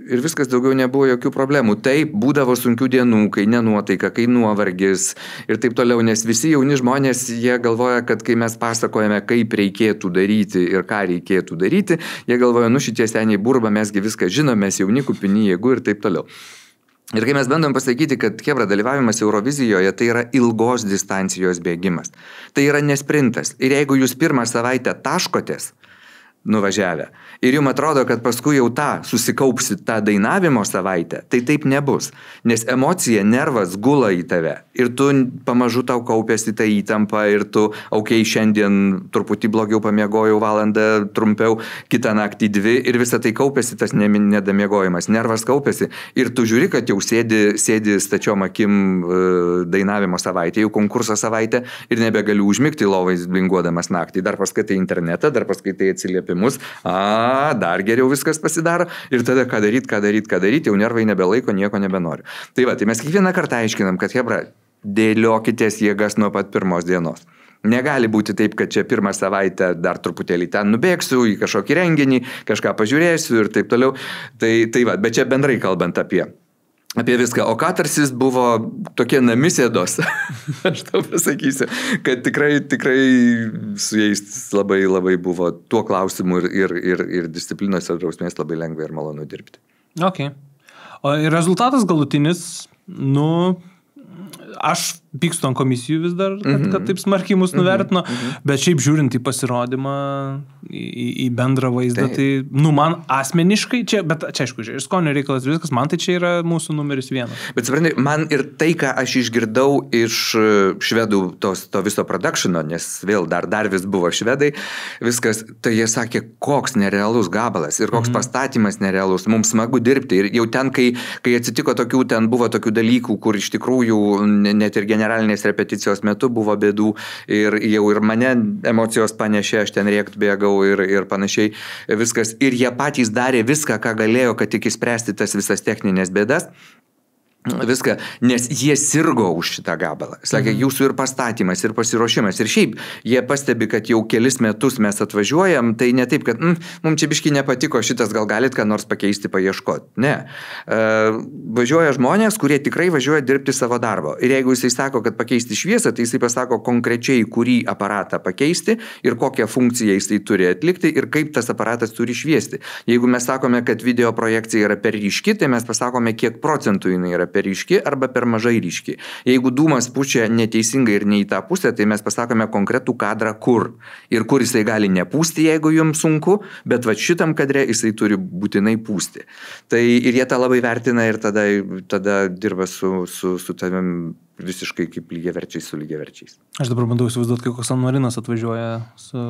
ir viskas, daugiau nebuvo jokių problemų. Taip, būdavo sunkių dienų, kai nenuotaika, kai nuovargis ir taip toliau, nes visi jauni žmonės, jie galvoja, kad kai mes pasakojame, kaip reikėtų daryti ir ką reikėtų daryti, jie galvoja, šitie seniai burba, mesgi viską žinom, mes jauni kupini jėgų ir taip toliau. Ir kai mes bandom pasakyti, kad chebra dalyvavimas Eurovizijoje tai yra ilgos distancijos bėgimas. Tai yra ne sprintas. Ir jeigu jūs pirmą savaitę taškotės nuvažiavę ir jums atrodo, kad paskui jau susikaupsit tą dainavimo savaitę, tai taip nebus. Nes emocija, nervas gula į tave ir tu pamažu tau kaupėsi tą įtampą ir tu, šiandien truputį blogiau pamiegojau valandą trumpiau, kitą naktį 2 ir visą tai kaupėsi tas nedamiegojimas. Nervas kaupėsi ir tu žiūri, kad jau sėdi stačiom akim dainavimo savaitę, jau konkurso savaitę ir nebegaliu užmigti lovais blinguodamas naktį. Dar paskaitai internetą, dar paskaitai atsiliepimus. Dar geriau viskas pasidaro ir tada ką daryt, jau nervai nebelaiko, nieko nebenoriu. Tai mes kiekvieną kartą aiškinam, kad chebra, dėliokitės jėgas nuo pat pirmos dienos. Negali būti taip, kad čia pirmą savaitę dar truputėlį ten nubėgsiu į kažkokį renginį, kažką pažiūrėsiu ir taip toliau. Bet čia bendrai kalbant apie viską. O katarsis buvo tokie namisėdos, aš tau pasakysiu, kad tikrai su jais labai buvo tuo klausimu ir disciplinos ir drausmės labai lengva ir malonu dirbti. Ok. O rezultatas galutinis, aš pykstu ant komisijų vis dar, kad taip smarkiai mus nuvertino, bet šiaip žiūrint į pasirodymą, į bendrą vaizdą, tai, man asmeniškai, bet čia aišku, ir skonio reikalas viskas, man tai čia yra mūsų numeris 1. Bet supranti, man ir tai, ką aš išgirdau iš švedų to viso productiono, nes vėl dar vis buvo švedai, viskas, tai jie sakė, koks nerealus gabalas ir koks pastatymas nerealus, mums smagu dirbti. Ir jau ten, kai atsitiko ten buvo tokių dalykų, kur iš tikrųjų net ir generalinės repeticijos metu buvo bėdų ir jau ir mane emocijos panešė, aš ten rėkt bėgau ir panašiai viskas. Ir jie patys darė viską, ką galėjo, kad tik išspręsti tas visas techninės bėdas. Viską, nes jie sirgo už šitą gabalą. Sakė, jūsų ir pastatymas, ir pasiruošimas. Ir šiaip, jie pastebi, kad jau kelis metus mes atvažiuojam, tai ne taip, kad mums čia biškai nepatiko šitas, gal galit ką nors pakeisti, paieškoti. Ne. Važiuoja žmonės, kurie tikrai važiuoja dirbti savo darbo. Ir jeigu jisai sako, kad pakeisti šviesą, tai jisai pasako konkrečiai, kurį aparatą pakeisti ir kokią funkciją jisai turi atlikti ir kaip tas aparatas turi šviesti. Jeigu mes sakome, kad video projekcija yra per ryški, tai mes pasakome, kiek procentų jinai yra per ryški arba per mažai ryški. Jeigu dūmas pučia neteisingai ir ne į tą pusę, tai mes pasakome konkretų kadrą kur. Ir kur jisai gali nepūsti, jeigu jums sunku, bet šitam kadre jisai turi būtinai pūsti. Tai ir jie tą labai vertina ir tada dirba su tavim visiškai kaip lygiaverčiais su lygiaverčiais. Aš dabar bandau įsivaizduoti, kai koks San Marinas atvažiuoja su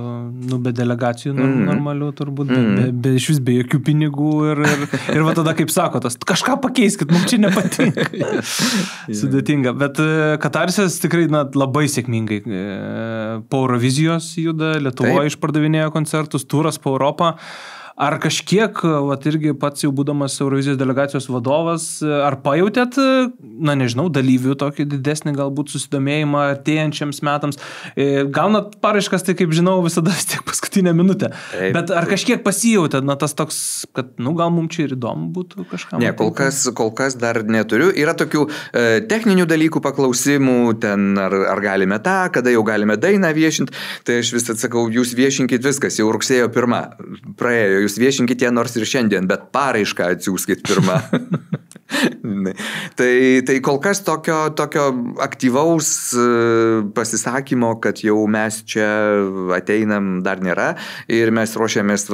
be delegacijų normalių, turbūt, iš vis be jokių pinigų ir tada, kaip sako, kažką pakeiskit, mums čia nepatinka. Sudėtinga. Bet Katarsas tikrai labai sėkmingai po Eurovizijos juda, Lietuvoje išpardavinėjo koncertus, turas po Europą. Ar kažkiek, irgi pats jau būdamas Eurovizijos delegacijos vadovas, ar pajautėt, nežinau, dalyvių tokį didesnį galbūt susidomėjimą artėjančiams metams? Gaunat paraiškas, tai kaip žinau, visada tiek paskutinę minutę. Bet ar kažkiek pasijautėt, tas toks, kad, gal mums čia ir įdomu būtų kažkam? Ne, kol kas dar neturiu. Yra tokių techninių dalykų paklausimų, ten ar galime kada jau galime dainą viešinti. Tai aš vis atsakau, jūs viešinkit viskas, jau rugsėjo 1 praėjo. Jūs viešinkit ją nors ir šiandien, bet paraišką atsiųskit 1. Tai kol kas tokio aktyvaus pasisakymo, kad jau mes čia ateinam, dar nėra. Ir mes ruošiamės,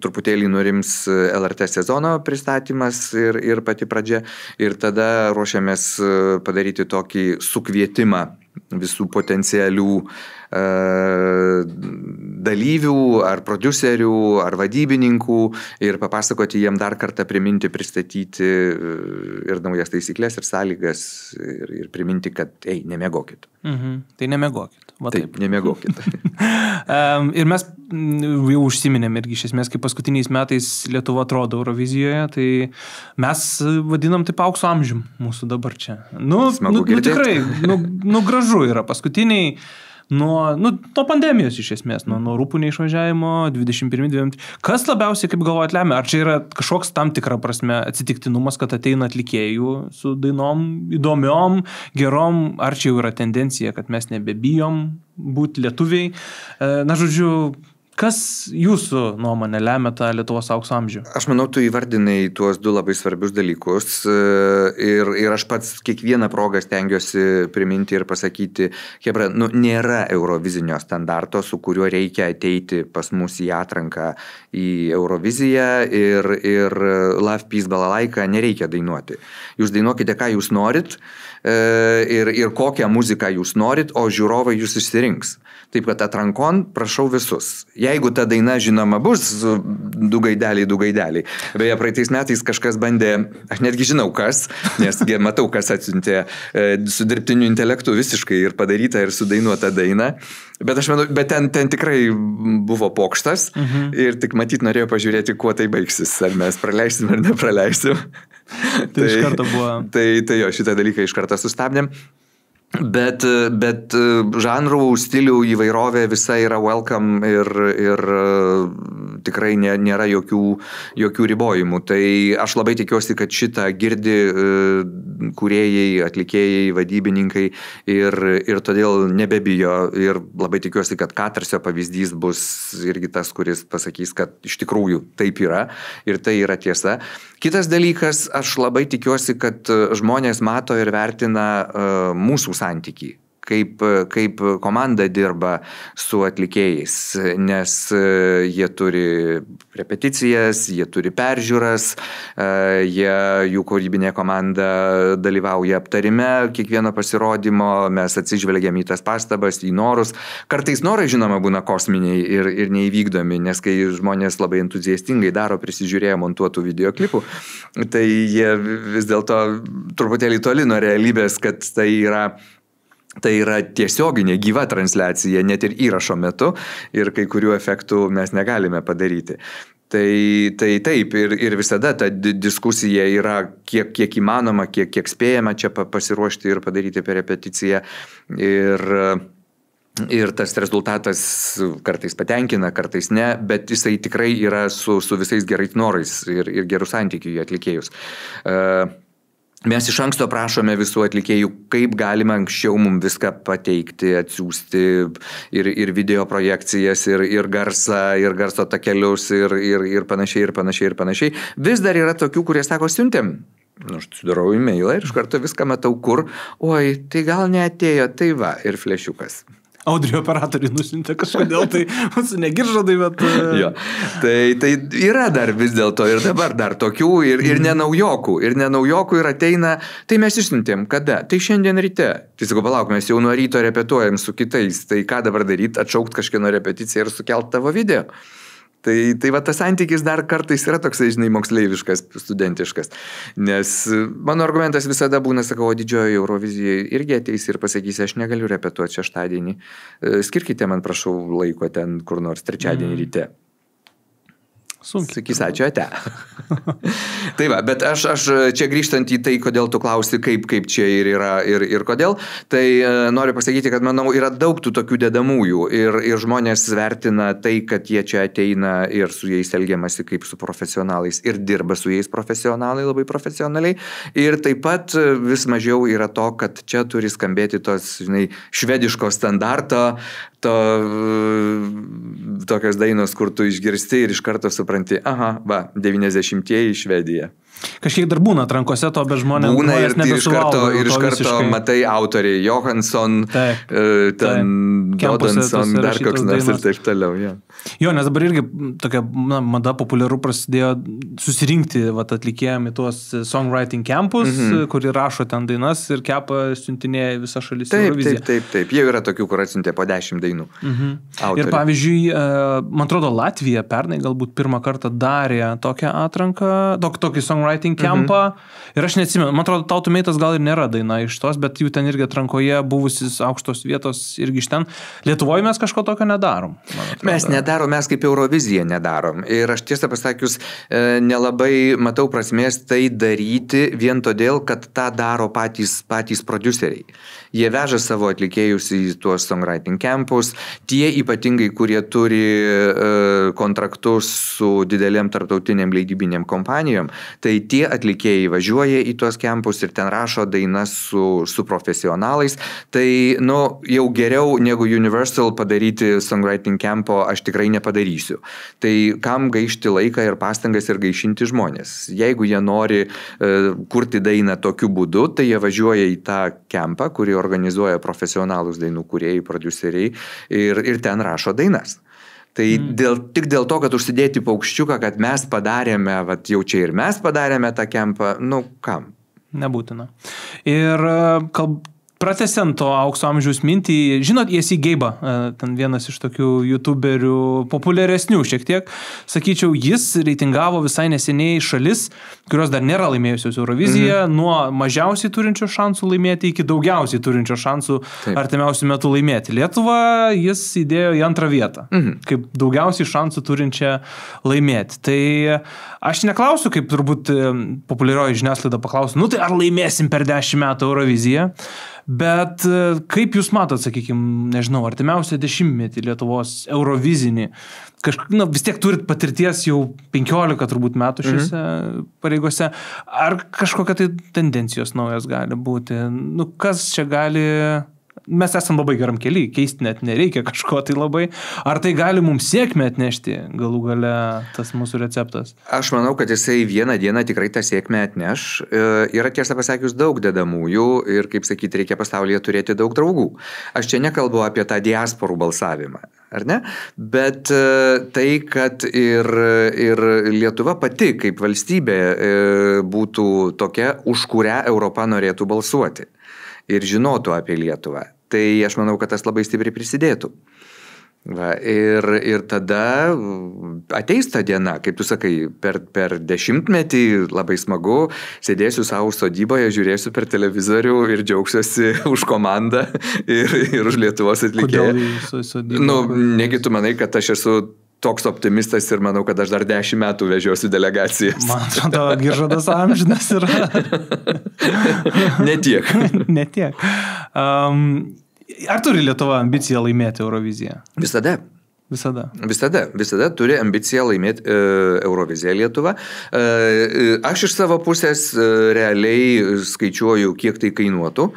truputėlį nurims LRT sezono pristatymas ir pati pradžia. Ir tada ruošiamės padaryti tokį sukvietimą visų potencialių dalyvių, ar prodiuserių, ar vadybininkų ir papasakoti jiem dar kartą, priminti, pristatyti ir naujas taisyklės, ir sąlygas ir priminti, kad, nemiegokit. Tai nemiegokit. Taip, nemiegokit. Ir mes jau užsiminėm irgi iš esmės, kaip paskutiniais metais Lietuva atrodo Eurovizijoje, tai mes vadinam taip aukso amžium mūsų dabar čia. Smagu girdėti. Tikrai, gražu yra paskutiniai. nuo pandemijos iš esmės, nuo rūpų neišvažiavimo, 21-20. Kas labiausiai, kaip galvojat, lemia? Ar čia yra kažkoks tam tikra prasme atsitiktinumas, kad ateina atlikėjų su dainom įdomiom, gerom, ar čia jau yra tendencija, kad mes nebebijom būti lietuviai? Na, žodžiu, kas jūsų nuomonė lemia tą Lietuvos aukso amžių? Aš manau, tu įvardinai tuos du labai svarbius dalykus ir aš pats kiekvieną progą stengiuosi priminti ir pasakyti, hebra, nėra Eurovizinio standarto, su kuriuo reikia ateiti pas mus į atranką į Euroviziją ir Love Peace Balalaiką nereikia dainuoti. Jūs dainuokite, ką jūs norit ir kokią muziką jūs norit, o žiūrovai jūs išsirinks. Taip, kad atrankon prašau visus. Jeigu ta daina žinoma bus, du gaideliai. Beje, praeitais metais kažkas bandė, aš netgi žinau kas, nes matau, kas atsiuntė su dirbtiniu intelektu visiškai ir padaryta ir sudainuota daina. Bet aš manau, ten tikrai buvo pokštas ir tik matyt norėjau pažiūrėti, kuo tai baigsis. Ar mes praleisim ar nepraleisim. Tai iš karto buvo. Tai jo, šitą dalyką iš karto sustabdėm. Bet žanrų, stilių įvairovė visa yra welcome ir tikrai nėra jokių ribojimų. Tai aš labai tikiuosi, kad šitą girdi kūrėjai, atlikėjai, vadybininkai ir todėl nebebijo ir labai tikiuosi, kad Katarsio pavyzdys bus irgi tas, kuris pasakys, kad iš tikrųjų taip yra ir tai yra tiesa. Kitas dalykas, aš labai tikiuosi, kad žmonės mato ir vertina mūsų santykį, kaip komanda dirba su atlikėjais, nes jie turi repeticijas, jie turi peržiūras, jų kūrybinė komanda dalyvauja aptarime kiekvieno pasirodymo, mes atsižvelgiam į tas pastabas, į norus. Kartais norai, žinoma, būna kosminiai ir neįvykdomi, nes kai žmonės labai entuziastingai daro prisižiūrėję montuotų videoklipų, tai jie vis dėlto truputėlį toli nuo realybės, kad tai yra tiesioginė gyva transliacija net ir įrašo metu ir kai kurių efektų mes negalime padaryti. Tai taip ir visada ta diskusija yra kiek įmanoma, kiek spėjama čia pasiruošti ir padaryti per repeticiją. Ir tas rezultatas kartais patenkina, kartais ne, bet jisai tikrai yra su visais gerais norais ir gerų santykių į atlikėjus. Mes iš anksto prašome visų atlikėjų, kaip galima anksčiau mums viską pateikti, atsiųsti ir video projekcijas, ir garsą, ir garso takelius, ir panašiai. Vis dar yra tokių, kurie sako, siuntėm. Aš sudarau e-mailą ir iš karto viską matau kur. Oi, tai gal neatėjo, tai va, ir flešiukas. Audio operatoriai nusintė kažkodėl, tai mūsų negiržadai, bet... Jo, tai yra dar vis dėlto ir dabar dar tokių ir nenaujokų. Ir nenaujokų ir ateina, tai mes išsiuntėm, kada? Tai šiandien ryte. Tai sakau, palauk, mes jau nuo ryto repetuojam su kitais, tai ką dabar daryti, atšaukt kažkieno repeticiją ir sukelt tavo video? Tai va tas santykis dar kartais yra toksai, žinai, moksleiviškas, studentiškas. Nes mano argumentas visada būna, sakau, didžioji Eurovizija irgi ateis ir pasakys, aš negaliu repetuoti šeštadienį. Skirkite man, prašau, laiko ten kur nors trečiadienį ryte. Sunkiai. Sakys, ačiū, ate. Tai va, bet aš čia grįžtant į tai, kodėl tu klausi, kaip čia ir yra ir kodėl, tai noriu pasakyti, kad manau yra daug tų tokių dedamųjų ir žmonės vertina tai, kad jie čia ateina ir su jais elgiamasi kaip su profesionalais ir dirba su jais profesionalai, labai profesionaliai. Ir taip pat vis mažiau yra to, kad čia turi skambėti tos, žinai, švediško standarto, tokios dainos, kur tu išgirsti ir iš karto supranti, aha, va, 90-ieji Švedija. Kažkiek dar būna atrankose to, bet žmonės būna ir iš karto matai autoriai Johansson, Dodonson, dar koks nors ir taip toliau. Ja. Jo, nes dabar irgi tokia mada populiaru prasidėjo susirinkti atlikėjami tuos songwriting campus, kuri rašo ten dainas ir kepa siuntinėja visą šalis Euroviziją. Taip. Jau yra tokių, kur atsiuntė po 10 dainų. Ir pavyzdžiui, man atrodo, Latvija pernai galbūt pirmą kartą darė tokią atranką, tokį songwriting songwriting campą. Ir aš neatsimenu, man atrodo, Tautumeitas gal ir nėra daina iš tos, bet jų ten irgi atrankoje buvusis aukštos vietos irgi iš ten. Lietuvoje mes kažko tokio nedarom. Mes nedarom, mes kaip Eurovizija nedarom. Ir aš tiesą pasakius, nelabai matau prasmės tai daryti vien todėl, kad tą daro patys produceriai. Jie veža savo atlikėjus į tuos songwriting campus. Tie ypatingai, kurie turi kontraktus su didelėm tarptautiniam leidybinėm kompanijom, tai tie atlikėjai važiuoja į tuos campus ir ten rašo dainas su profesionalais. Tai, jau geriau negu Universal padaryti songwriting campo aš tikrai nepadarysiu. Tai kam gaišti laiką ir pastangas ir gaišinti žmonės? Jeigu jie nori kurti dainą tokiu būdu, tai jie važiuoja į tą campą, kurį organizuoja profesionalūs dainų kūrėjai, produceriai ir ten rašo dainas. Tai tik dėl to, kad užsidėti paukščiuką, kad mes padarėme, jau čia ir mes padarėme tą campą, kam? Nebūtina. Ir pratęsiant to aukso amžiaus mintį, žinot, Jesse Geibą, ten vienas iš tokių youtuberių populiaresnių šiek tiek, sakyčiau, jis reitingavo visai neseniai šalis, kurios dar nėra laimėjusios Euroviziją, nuo mažiausiai turinčio šansų laimėti iki daugiausiai turinčio šansų artimiausių metų laimėti. Lietuvą jis įdėjo į antrą vietą, kaip daugiausiai šansų turinčią laimėti. Tai aš neklausiu, kaip turbūt populiarioji žiniasklaida paklausiu, tai ar laimėsim per 10 metų Euroviziją? Bet kaip jūs matot, sakykime, nežinau, artimiausią 10-metį Lietuvos Eurovizinį, vis tiek turit patirties jau 15 turbūt metų šiuose pareigose, ar kažkokia tai tendencijos naujos gali būti? Kas čia gali... Mes esam labai geram kely, keisti net nereikia kažko tai labai. Ar tai gali mums sėkmę atnešti galų gale tas mūsų receptas? Aš manau, kad jisai vieną dieną tikrai tą sėkmę atneš. Yra tiesą pasakius daug dedamųjų ir, kaip sakyti, reikia pasaulyje turėti daug draugų. Aš čia nekalbu apie tą diasporų balsavimą, ar ne? Bet tai, kad ir Lietuva pati kaip valstybė būtų tokia, už kurią Europa norėtų balsuoti ir žinotų apie Lietuvą. Tai aš manau, kad tas labai stipriai prisidėtų. Ir tada ateis ta diena, kaip tu sakai, per 10-metį labai smagu, sėdėsiu savo sodyboje, žiūrėsiu per televizorių ir džiaugsiuosi už komandą ir už Lietuvos atlikėją. Negi tu manai, kad aš esu toks optimistas ir manau, kad aš dar 10 metų vežiosiu delegacijas. Man atrodo, Giržadas amžinas yra. Netiek. Ar turi Lietuva ambiciją laimėti Euroviziją? Visada turi ambiciją laimėti Euroviziją Lietuva. Aš iš savo pusės realiai skaičiuoju, kiek tai kainuotų.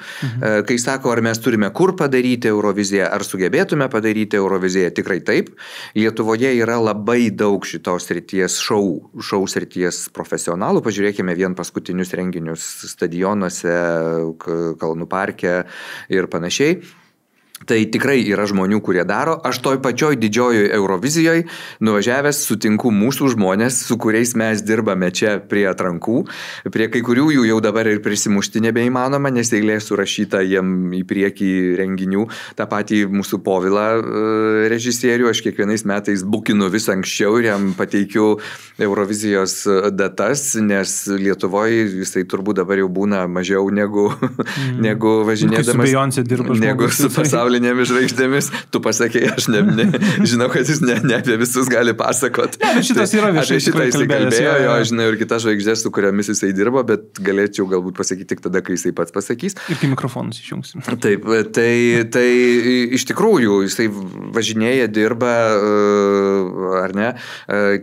Kai sako, ar mes turime kur padaryti Euroviziją, ar sugebėtume padaryti Euroviziją, tikrai taip. Lietuvoje yra labai daug šitos srities šou srities profesionalų. Pažiūrėkime vien paskutinius renginius stadionuose, Kalnų parke ir panašiai. Tai tikrai yra žmonių, kurie daro. Aš toj pačioj didžiojoj Eurovizijoje nuvažiavęs sutinku mūsų žmonės, su kuriais mes dirbame čia prie atrankų. Prie kai kurių jų jau dabar ir prisimušti nebeįmanoma, nes eilė surašyta jiem į priekį renginių. Ta patį mūsų Povilą režisierių aš kiekvienais metais bukinu vis anksčiau ir jam pateikiu Eurovizijos datas, nes Lietuvoje jisai turbūt dabar jau būna mažiau negu važinėdamas, negu su pasaulinėmis žvaigždėmis. Tu pasakėjai, aš žinau, kad jis ne apie visus gali pasakot. Šitas yra viešai kalbėjo, aš žinau ir kitas žvaigždės, su kuriomis jisai dirba, bet galėčiau galbūt pasakyti tik tada, kai jisai pats pasakys. Ir kai mikrofonus išjungsim. Taip, tai iš tikrųjų jisai važinėja, dirba, ar ne?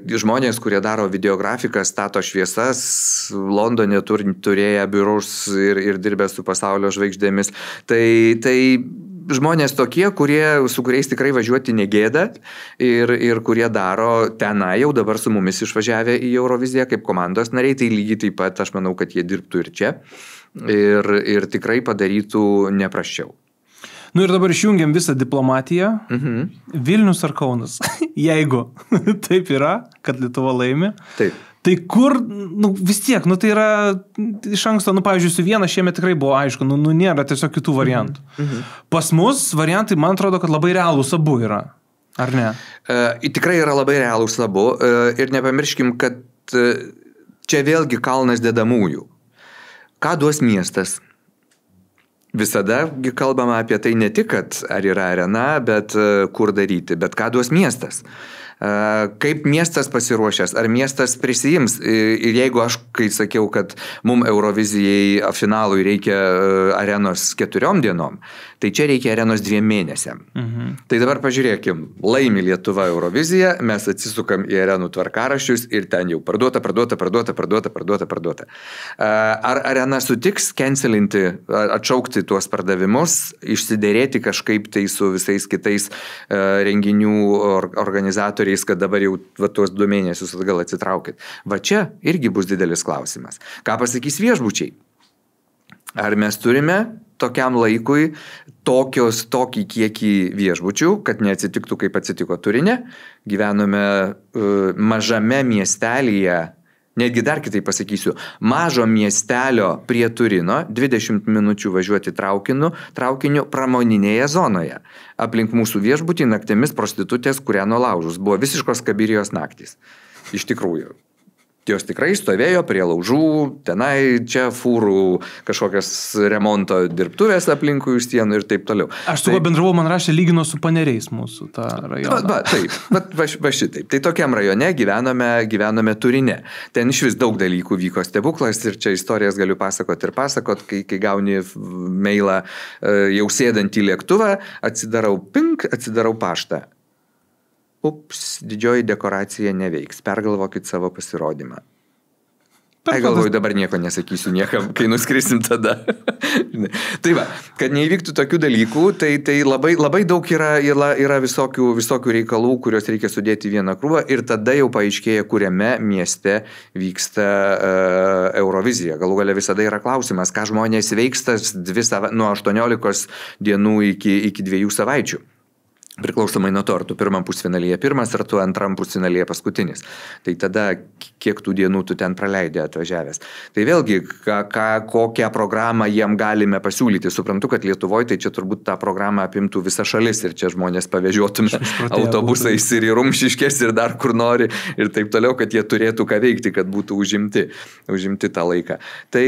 Žmonės, kurie daro videografiką, stato šviesas, Londone turėję biurus ir dirbę su pasaulio žvaigždėmis. Tai žmonės tokie, su kuriais tikrai važiuoti negėda ir kurie daro tenai jau dabar su mumis išvažiavę į Euroviziją kaip komandos nariai, tai lygiai taip pat aš manau, kad jie dirbtų ir čia ir tikrai padarytų neprasčiau. Ir dabar išjungiam visą diplomatiją. Vilnius ar Kaunas? Jeigu taip yra, kad Lietuva laimi. Taip. Tai kur, vis tiek, tai yra iš anksto, pavyzdžiui, su viena šiemet tikrai buvo aišku, nėra tiesiog kitų variantų. Pas mus variantai, man atrodo, kad labai realūs abu yra, ar ne? Tikrai yra labai realūs abu ir nepamirškim, kad čia vėlgi kalnas dedamųjų. Ką duos miestas? Visada kalbama apie tai ne tik, kad ar yra arena, bet kur daryti, bet ką duos miestas. Kaip miestas pasiruošęs, ar miestas prisijims. Ir jeigu aš, kai sakiau, kad mum Eurovizijai finalui reikia arenos 4 dienom, tai čia reikia arenos 2 mėnesiam. Tai dabar pažiūrėkim, laimi Lietuva Euroviziją, mes atsisukam į arenų tvarkaraščius ir ten jau parduota. Ar arena sutiks cancelinti, atšaukti tuos pardavimus, išsiderėti kažkaip tai su visais kitais renginių organizatoriais, kad dabar jau tuos 2 mėnesius atgal atsitraukit. Va čia irgi bus didelis klausimas. Ką pasakys viešbučiai? Ar mes turime tokiam laikui tokį kiekį viešbučių, kad neatsitiktų kaip atsitiko Turine? Gyvenome mažame miestelyje, netgi dar kitaip pasakysiu, mažo miestelio prie Turino, 20 minučių važiuoti traukiniu pramoninėje zonoje. Aplink mūsų viešbutį naktimis prostitutės kūreno laužus. Buvo visiškos kabirijos naktys. Iš tikrųjų. Jos tikrai stovėjo prie laužų, tenai čia fūrų kažkokias remonto dirbtuvės aplinkui už sienų ir taip toliau. Aš su bendravau, man rašė, lygino su Paneriais mūsų tą rajoną. Taip, va šitaip. Tai tokiam rajone gyvenome Turine. Ten iš vis daug dalykų vyko stebuklas ir čia istorijas galiu pasakot, kai gauni mailą jau sėdant į lėktuvą, atsidarau paštą. Ups, didžioji dekoracija neveiks. Pergalvokit savo pasirodymą. Galvoju, dabar nieko nesakysiu niekam, kai nuskrisim tada. Tai va, kad neįvyktų tokių dalykų, tai labai daug yra visokių reikalų, kuriuos reikia sudėti vieną krūvą ir tada jau paaiškėja, kuriame mieste vyksta Eurovizija. Galų gale visada yra klausimas, ką žmonės veikstas nuo 18 dienų iki 2 savaičių. Priklausomai nuo to, ar tu pirmam pusfinalyje pirmas, ar tu antram pusfinalyje paskutinis. Tai tada, kiek tų dienų tu ten praleidai atvažiavęs. Tai vėlgi, kokią programą jiem galime pasiūlyti. Suprantu, kad Lietuvoje tai čia turbūt tą programą apimtų visą šalis ir čia žmonės pavežiotume autobusais ir į Rumšiškes ir dar kur nori ir taip toliau, kad jie turėtų ką veikti, kad būtų užimti tą laiką. Tai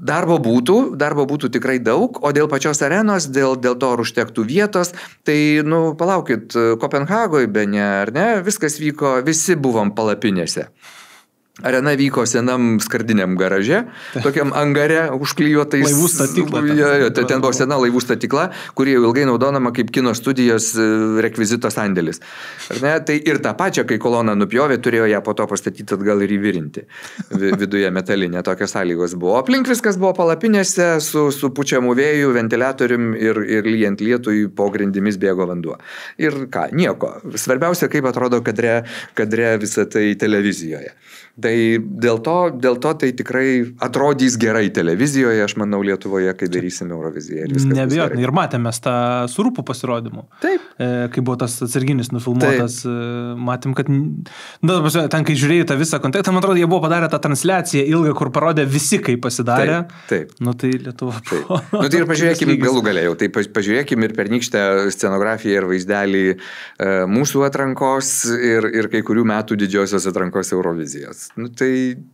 darbo būtų tikrai daug, o dėl pačios arenos, dėl to ar užtektų vietos, tai palaukit, Kopenhagoje ar ne, viskas vyko, visi buvom palapinėse. Arena vyko senam skardiniam garaže, tokiam angare užklijuotais. Laivų statykla. Ten buvo sena laivų statykla, kuri jau ilgai naudodama kaip kino studijos rekvizito sandėlis. Tai ir tą pačią, kai koloną nupjovė, turėjo ją po to pastatyti atgal ir įvirinti. Viduje metalinė, tokios sąlygos buvo. Aplink viskas buvo palapinėse su pučiamu vėju, ventiliatorium ir lyjant lietui po grindimis bėgo vanduo. Ir ką, nieko. Svarbiausia, kaip atrodo kadre visą tai televizijoje. Tai dėl to tai tikrai atrodys gerai televizijoje, aš manau, Lietuvoje, kai darysime Euroviziją. Neabejotinai. Ir matėme tą su Rūpų pasirodymu. Taip. Kai buvo tas atsarginis nufilmuotas, matėm, kad ten, kai žiūrėjau tą visą kontekstą, man atrodo, jie buvo padarę tą transliaciją ilgą, kur parodė visi, kaip pasidarė. Taip. Tai Lietuva. Tai ir pažiūrėkime galų galėjau. Tai pažiūrėkime ir pernykštę scenografiją ir vaizdelį mūsų atrankos ir kai kurių metų didžiosios atrankos Eurovizijos. Tai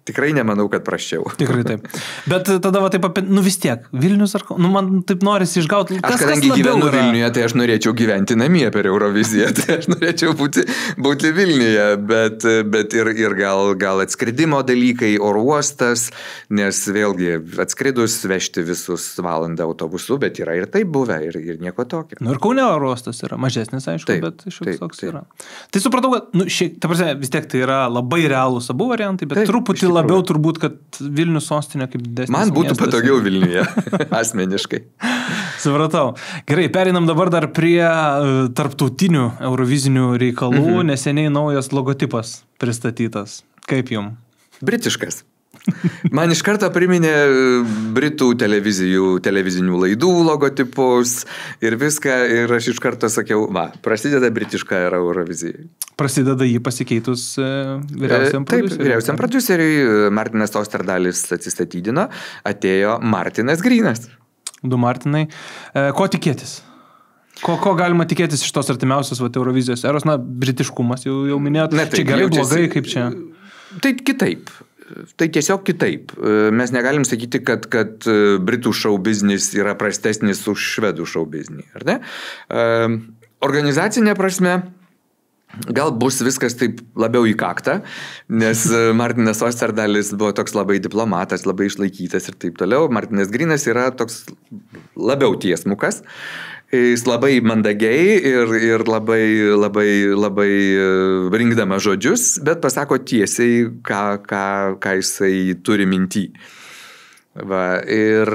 tikrai nemanau, kad prasčiau. Tikrai taip. Bet tada taip vis tiek, Vilnius ar... man taip norisi išgauti... Aš kadangi gyvenu Vilniuje, tai aš norėčiau gyventi namie per Euroviziją, tai aš norėčiau būti Vilniuje, bet ir gal atskridimo dalykai, oro uostas, nes vėlgi atskridus vežti visus valandą autobusu, bet yra ir taip buvę, ir nieko tokio. Ir Kaune oro uostas yra mažesnis, aišku, taip, bet iš toks yra. Tai supratau, kad vis tiek tai yra labai realūs abu variantai, bet truputį labiau turbūt, kad Vilnius sostinė kaip didesnis. Man būtų patogiau Vilniuje, asmeniškai. Supratau. Gerai, pereinam dabar dar prie tarptautinių eurovizinių reikalų. Neseniai naujas logotipas pristatytas. Kaip jum? Britiškas. Man iš karto priminė Britų televizinių laidų logotipus ir viską, ir aš iš karto sakiau, prasideda britiška era Eurovizijai. Prasideda jį pasikeitus vyriausiam produceriui. Taip, vyriausiam produceriui Martinas Osterdalis atsistatydino, atėjo Martinas Grynas. 2 Martinai. Ko tikėtis? Ko galima tikėtis iš tos artimiausios Eurovizijos eros? Britiškumas jau minėjot. Čia gerai, blogai, kaip čia? Tai kitaip. tai tiesiog kitaip. Mes negalim sakyti, kad Britų šou biznis yra prastesnis už švedų šou biznį, ar ne? Organizacinė prasme, gal bus viskas taip labiau į kaktą, nes Martinas Osterdalis buvo toks labai diplomatas, labai išlaikytas ir taip toliau. Martinas Grinas yra toks labiau tiesmukas. Jis labai mandagiai ir labai rinkdama žodžius, bet pasako tiesiai, ką jisai turi minty. Va, ir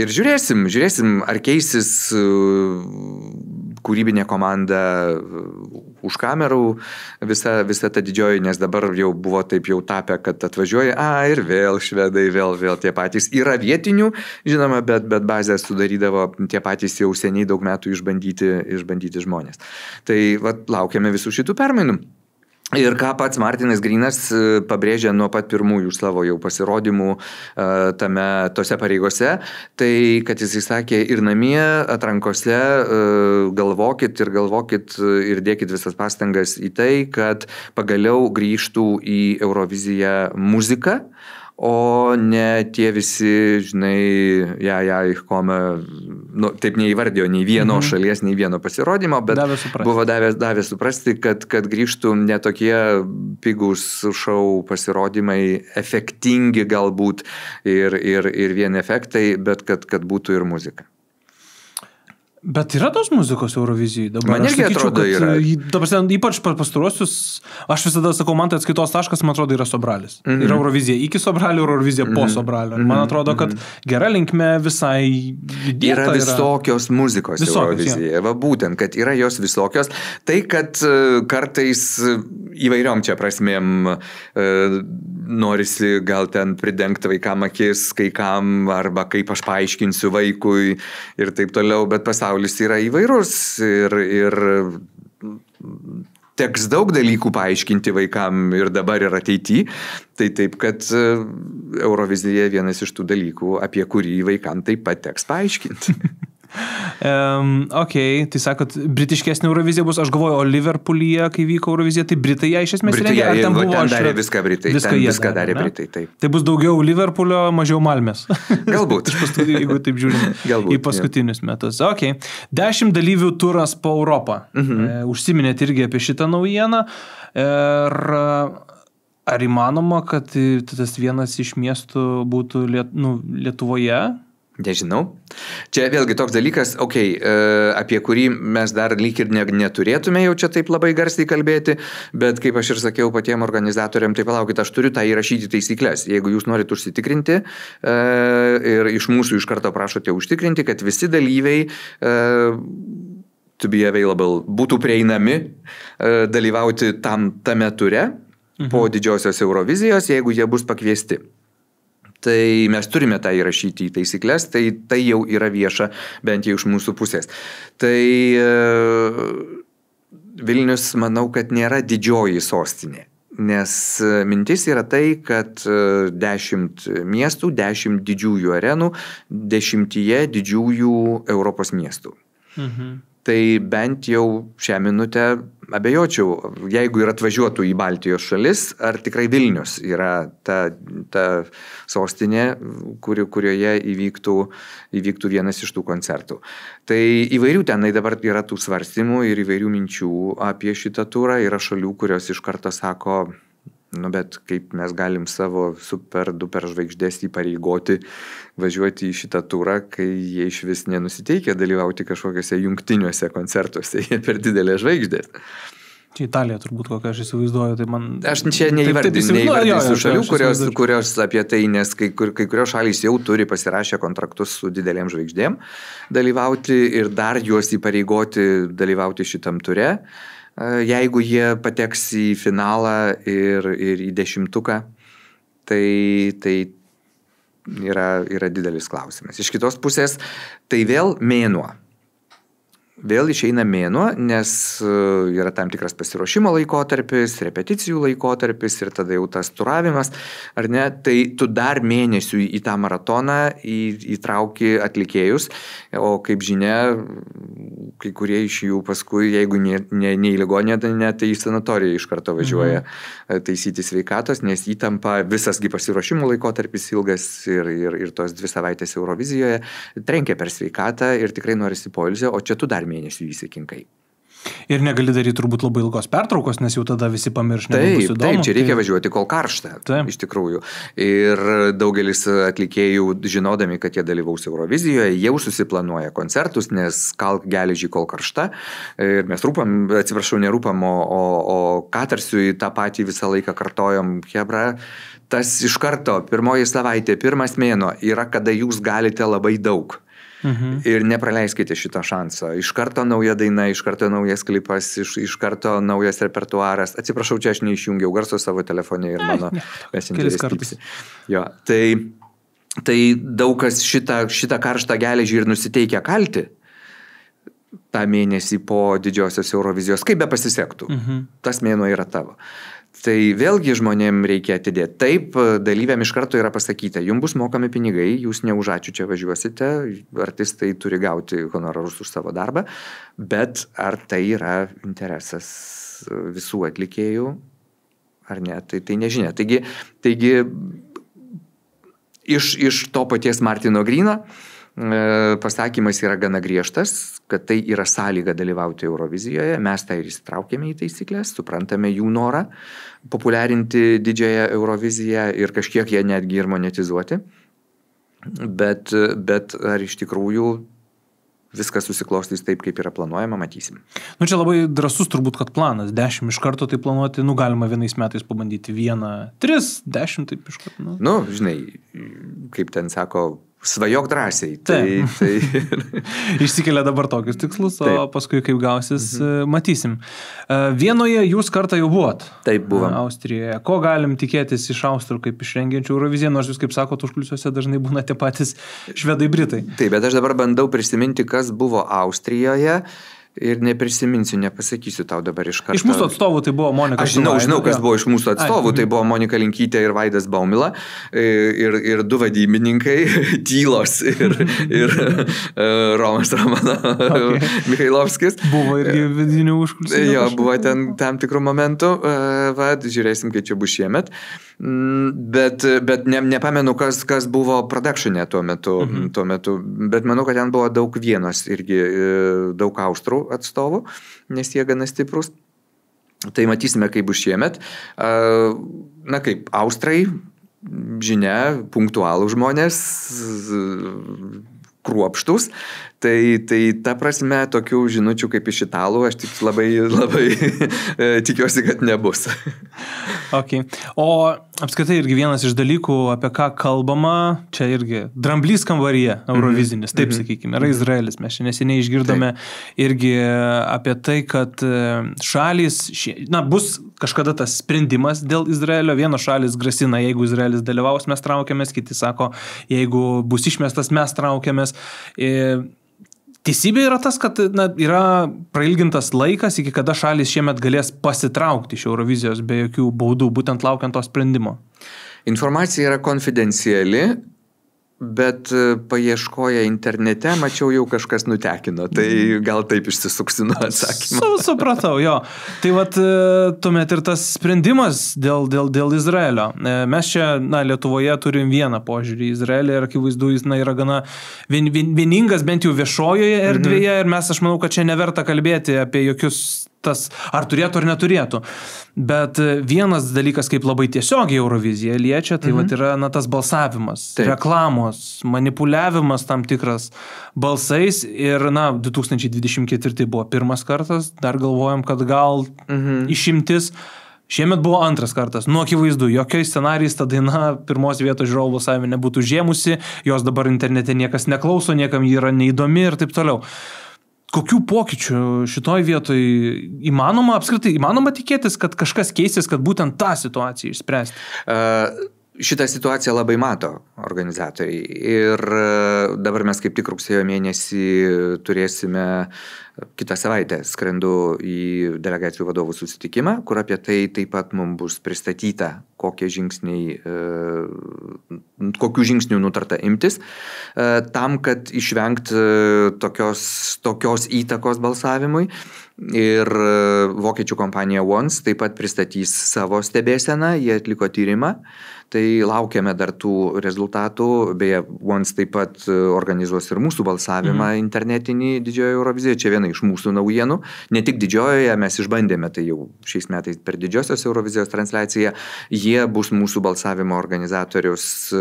žiūrėsim, ar keisis kūrybinė komanda už kamerų, visa ta didžioji, nes dabar jau buvo taip jau tapę, kad atvažiuoja, ir vėl švedai, vėl tie patys. Yra vietinių, žinoma, bet bazę sudarydavo tie patys jau seniai daug metų išbandyti žmonės. Tai laukiame visų šitų permainų. Ir ką pats Martinas Grinas pabrėžė nuo pat pirmųjų savo jau pasirodymų tose pareigose, tai kad jis sakė ir namie atrankose galvokit ir dėkit visas pastangas į tai, kad pagaliau grįžtų į Euroviziją muzika, o ne tie visi, žinai, taip neįvardėjo nei vieno šalies, nei vieno pasirodymo, bet buvo davė suprasti, kad grįžtų ne tokie pigūs šou pasirodymai, efektingi galbūt ir vien efektai, bet kad būtų ir muzika. Bet yra tos muzikos Eurovizijai dabar. Man irgi atrodo yra. Ypač pastaruosius, aš visada sakau, man tai atskaitos taškas, man atrodo, yra Sobralis. Yra Eurovizija iki Sobralio, Eurovizija po Sobralio. Man atrodo, kad gera linkme visai dėta yra. Visokios muzikos Eurovizija. Va būtent, kad yra jos visokios. Tai, kad kartais įvairiom čia prasmėm norisi gal ten pridengti vaikam akis, kai kam, arba kaip aš paaiškinsiu vaikui ir taip toliau, bet pasaulis yra įvairus ir teks daug dalykų paaiškinti vaikam ir dabar ir ateity. Tai taip, kad Eurovizija vienas iš tų dalykų, apie kurį vaikam taip pat teks paaiškinti. Tai sakot, britiškesnė Eurovizija bus, aš galvoju, o Liverpoolyje, kai vyko Eurovizija, tai Britai ją iš esmės rengė, ar ten buvo ten darė viską Britai, viską darė Britai, taip. Tai bus daugiau Liverpoolio, mažiau Malmės. Galbūt. Jeigu taip žiūrime į paskutinius metus. 10 dalyvių turas po Europą. Užsiminėt irgi apie šitą naujieną. Ar įmanoma, kad tas vienas iš miestų būtų Lietuvoje? Nežinau. Čia vėlgi toks dalykas, apie kurį mes dar lyg ir neturėtume jau čia taip labai garsiai kalbėti, bet kaip aš ir sakiau patiem organizatoriam, tai palaukit, aš turiu tą įrašyti taisyklės. Jeigu jūs norit užsitikrinti ir iš mūsų iš karto prašote užtikrinti, kad visi dalyviai to be available būtų prieinami dalyvauti tame ture po didžiosios Eurovizijos, jeigu jie bus pakviesti. Tai mes turime tą įrašyti į taisyklės, tai jau yra vieša bent jau iš mūsų pusės. Tai Vilnius, manau, kad nėra didžioji sostinė, nes mintis yra tai, kad 10 miestų, 10 didžiųjų arenų, 10 didžiųjų Europos miestų. Tai bent jau šią minutę abejočiau, jeigu ir atvažiuotų į Baltijos šalis, ar tikrai Vilnius yra ta sostinė, kurioje įvyktų vienas iš tų koncertų. Tai įvairių tenai dabar yra tų svarstymų ir įvairių minčių apie šitą turą. Yra šalių, kurios iš karto sako, bet kaip mes galim savo super duper žvaigždės įpareigoti važiuoti į šitą turą, kai jie iš vis nenusiteikia dalyvauti kažkokiuose jungtiniuose koncertuose, jie per didelė žvaigždės. Čia Italija turbūt, kokią aš įsivaizduoju, tai man... Aš čia neįvardinsiu šalių, kurios apie tai, nes kai kurios šalys jau turi pasirašę kontraktus su didelėm žvaigždėm dalyvauti ir dar juos įpareigoti dalyvauti šitam ture. Jeigu jie pateks į finalą ir į 10, tai yra didelis klausimas. Iš kitos pusės, tai vėl mėnuo. vėl išeina mėnuo, nes yra tam tikras pasiruošimo laikotarpis, repeticijų laikotarpis ir tada jau tas turavimas, ar ne, tai tu dar mėnesių į tą maratoną įtrauki atlikėjus, o kaip žinia, kai kurie iš jų paskui, jeigu ne į ligoninę, tai į sanatoriją iš karto važiuoja taisyti sveikatos, nes įtampa visasgi pasiruošimo laikotarpis ilgas ir tos 2 savaitės Eurovizijoje trenkia per sveikatą ir tikrai norisi poilsio, o čia tu dar mėnesių įsikinkai. Ir negali daryti turbūt labai ilgos pertraukos, nes jau tada visi pamirš, nebus įdomu. Taip, čia reikia važiuoti kol karšta, iš tikrųjų. Ir daugelis atlikėjų, žinodami, kad jie dalyvaus Eurovizijoje, jau susiplanuoja koncertus, nes kalk geležį kol karšta. Ir mes nerūpam, o Katarsiui tą patį visą laiką kartojom, hebra. Tas iš karto, pirmoji savaitė, pirmas mėnuo yra, kada jūs galite labai daug. Ir nepraleiskite šitą šansą. Iš karto nauja daina, iš karto naujas klipas, iš karto naujas repertuaras. Atsiprašau, čia aš neišjungiau garso savo telefone ir mano messengeris pypsi. Jo, tai daug kas šitą karštą geležį ir nusiteikia kalti tą mėnesį po didžiosios Eurovizijos, kaip be pasisektų. Tas mėnuo yra tavo. Tai vėlgi žmonėm reikia atidėti. Taip, dalyviam iš karto yra pasakyta, jums bus mokami pinigai, jūs ne už ačiū čia važiuosite, artistai turi gauti honorarus už savo darbą, bet ar tai yra interesas visų atlikėjų, ar ne, tai nežinia. Taigi iš to paties Martino Grino pasakymas yra gana griežtas, kad tai yra sąlyga dalyvauti Eurovizijoje, mes tai ir įsitraukėme į taisyklės, suprantame jų norą populiarinti didžiąją Euroviziją ir kažkiek ją netgi ir monetizuoti, bet ar iš tikrųjų viskas susiklostys taip, kaip yra planuojama, matysim. Čia labai drąsus turbūt, kad planas, 10 iš karto tai planuoti, galima vienais metais pabandyti 1, 3, 10 taip iš karto. Žinai, kaip ten sako, svajok drąsiai. Tai... Išsikelia dabar tokius tikslus, o paskui kaip gausis, matysim. Vienoje jūs kartą jau buvot. Taip, buvom. Austrijoje. Ko galim tikėtis iš austrų kaip iš rengiančių Euroviziją, nors jūs, kaip sakot, užkulisiuose dažnai būna tie patys švedai, britai. Taip, bet aš dabar bandau prisiminti, kas buvo Austrijoje. Ir neprisiminsiu, nepasakysiu tau dabar iš karto. Iš mūsų atstovų tai buvo Monika. Aš žinau, kas buvo iš mūsų atstovų. Tai buvo Monika Linkytė ir Vaidas Baumila. Ir 2 vadybininkai, Tylos ir Romas Michailovskis. Buvo irgi vidinių užkulisių. Jo, buvo ten tam tikrų momentų. Žiūrėsim, kaip čia bus šiemet. Bet nepamenu, kas buvo production'e tuo metu. Bet manau, kad ten buvo daug vienos irgi, daug austrų atstovų, nes jie gana stiprus. Tai matysime, kaip bus šiemet. Kaip austrai, žinia, punktualų žmonės, kruopštus. Tai ta prasme, tokių žinučių kaip iš italų, aš tik labai tikiuosi, kad nebus. Okay. O apskritai irgi vienas iš dalykų, apie ką kalbama, čia irgi dramblys kambaryje, eurovizinis, taip sakykime, yra Izraelis. Mes čia neseniai išgirdome irgi apie tai, kad šalys, bus kažkada tas sprendimas dėl Izraelio. Vienos šalys grasina, jeigu Izraelis dalyvaus, mes traukiamės, kiti sako, jeigu bus išmestas, mes traukiamės. Teisybė yra tas, kad yra prailgintas laikas, iki kada šalis šiemet galės pasitraukti iš Eurovizijos be jokių baudų, būtent laukiant to sprendimo. Informacija yra konfidenciali, bet paieškoję internete mačiau jau kažkas nutekino, tai gal taip išsisuksiu nuo atsakymą. Supratau, jo. Tai tuomet ir tas sprendimas dėl Izraelio. Mes čia, Lietuvoje turim vieną požiūrį į Izraelį ir akivaizdu, jis yra gana vieningas bent jau viešojoje erdvėje ir mes, aš manau, kad čia neverta kalbėti apie jokius ar turėtų ar neturėtų. Bet vienas dalykas, kaip labai tiesiogiai Eurovizija liečia, tai yra tas balsavimas, reklamos, manipuliavimas tam tikras balsais ir 2024 buvo pirmas kartas, dar galvojam, kad gal išimtis. Šiemet buvo antras kartas. Akivaizdu, jokiais scenarijais ta daina pirmos vietos žiūrovų balsavime nebūtų žėmusi, jos dabar internete niekas neklauso, niekam ji yra neįdomi ir taip toliau. Kokių pokyčių šitoj vietoj įmanoma tikėtis, kad kažkas keisis, kad būtent tą situaciją išspręsti? šitą situaciją labai mato organizatoriai ir dabar mes kaip tik rugsėjo mėnesį turėsime kitą savaitę skrendu į delegacijų vadovų susitikimą, kur apie tai taip pat mums bus pristatyta, kokių žingsnių nutarta imtis, tam, kad išvengt tokios įtakos balsavimui. Ir vokiečių kompanija Once taip pat pristatys savo stebėseną, jie atliko tyrimą, tai laukiame dar tų rezultatų, beje, Once taip pat organizuos ir mūsų balsavimą internetinį Didžiojoje Eurovizijoje, čia viena iš mūsų naujienų, ne tik Didžiojoje, mes išbandėme tai jau šiais metais per Didžiosios Eurovizijos transliaciją, jie bus mūsų balsavimo organizatorius,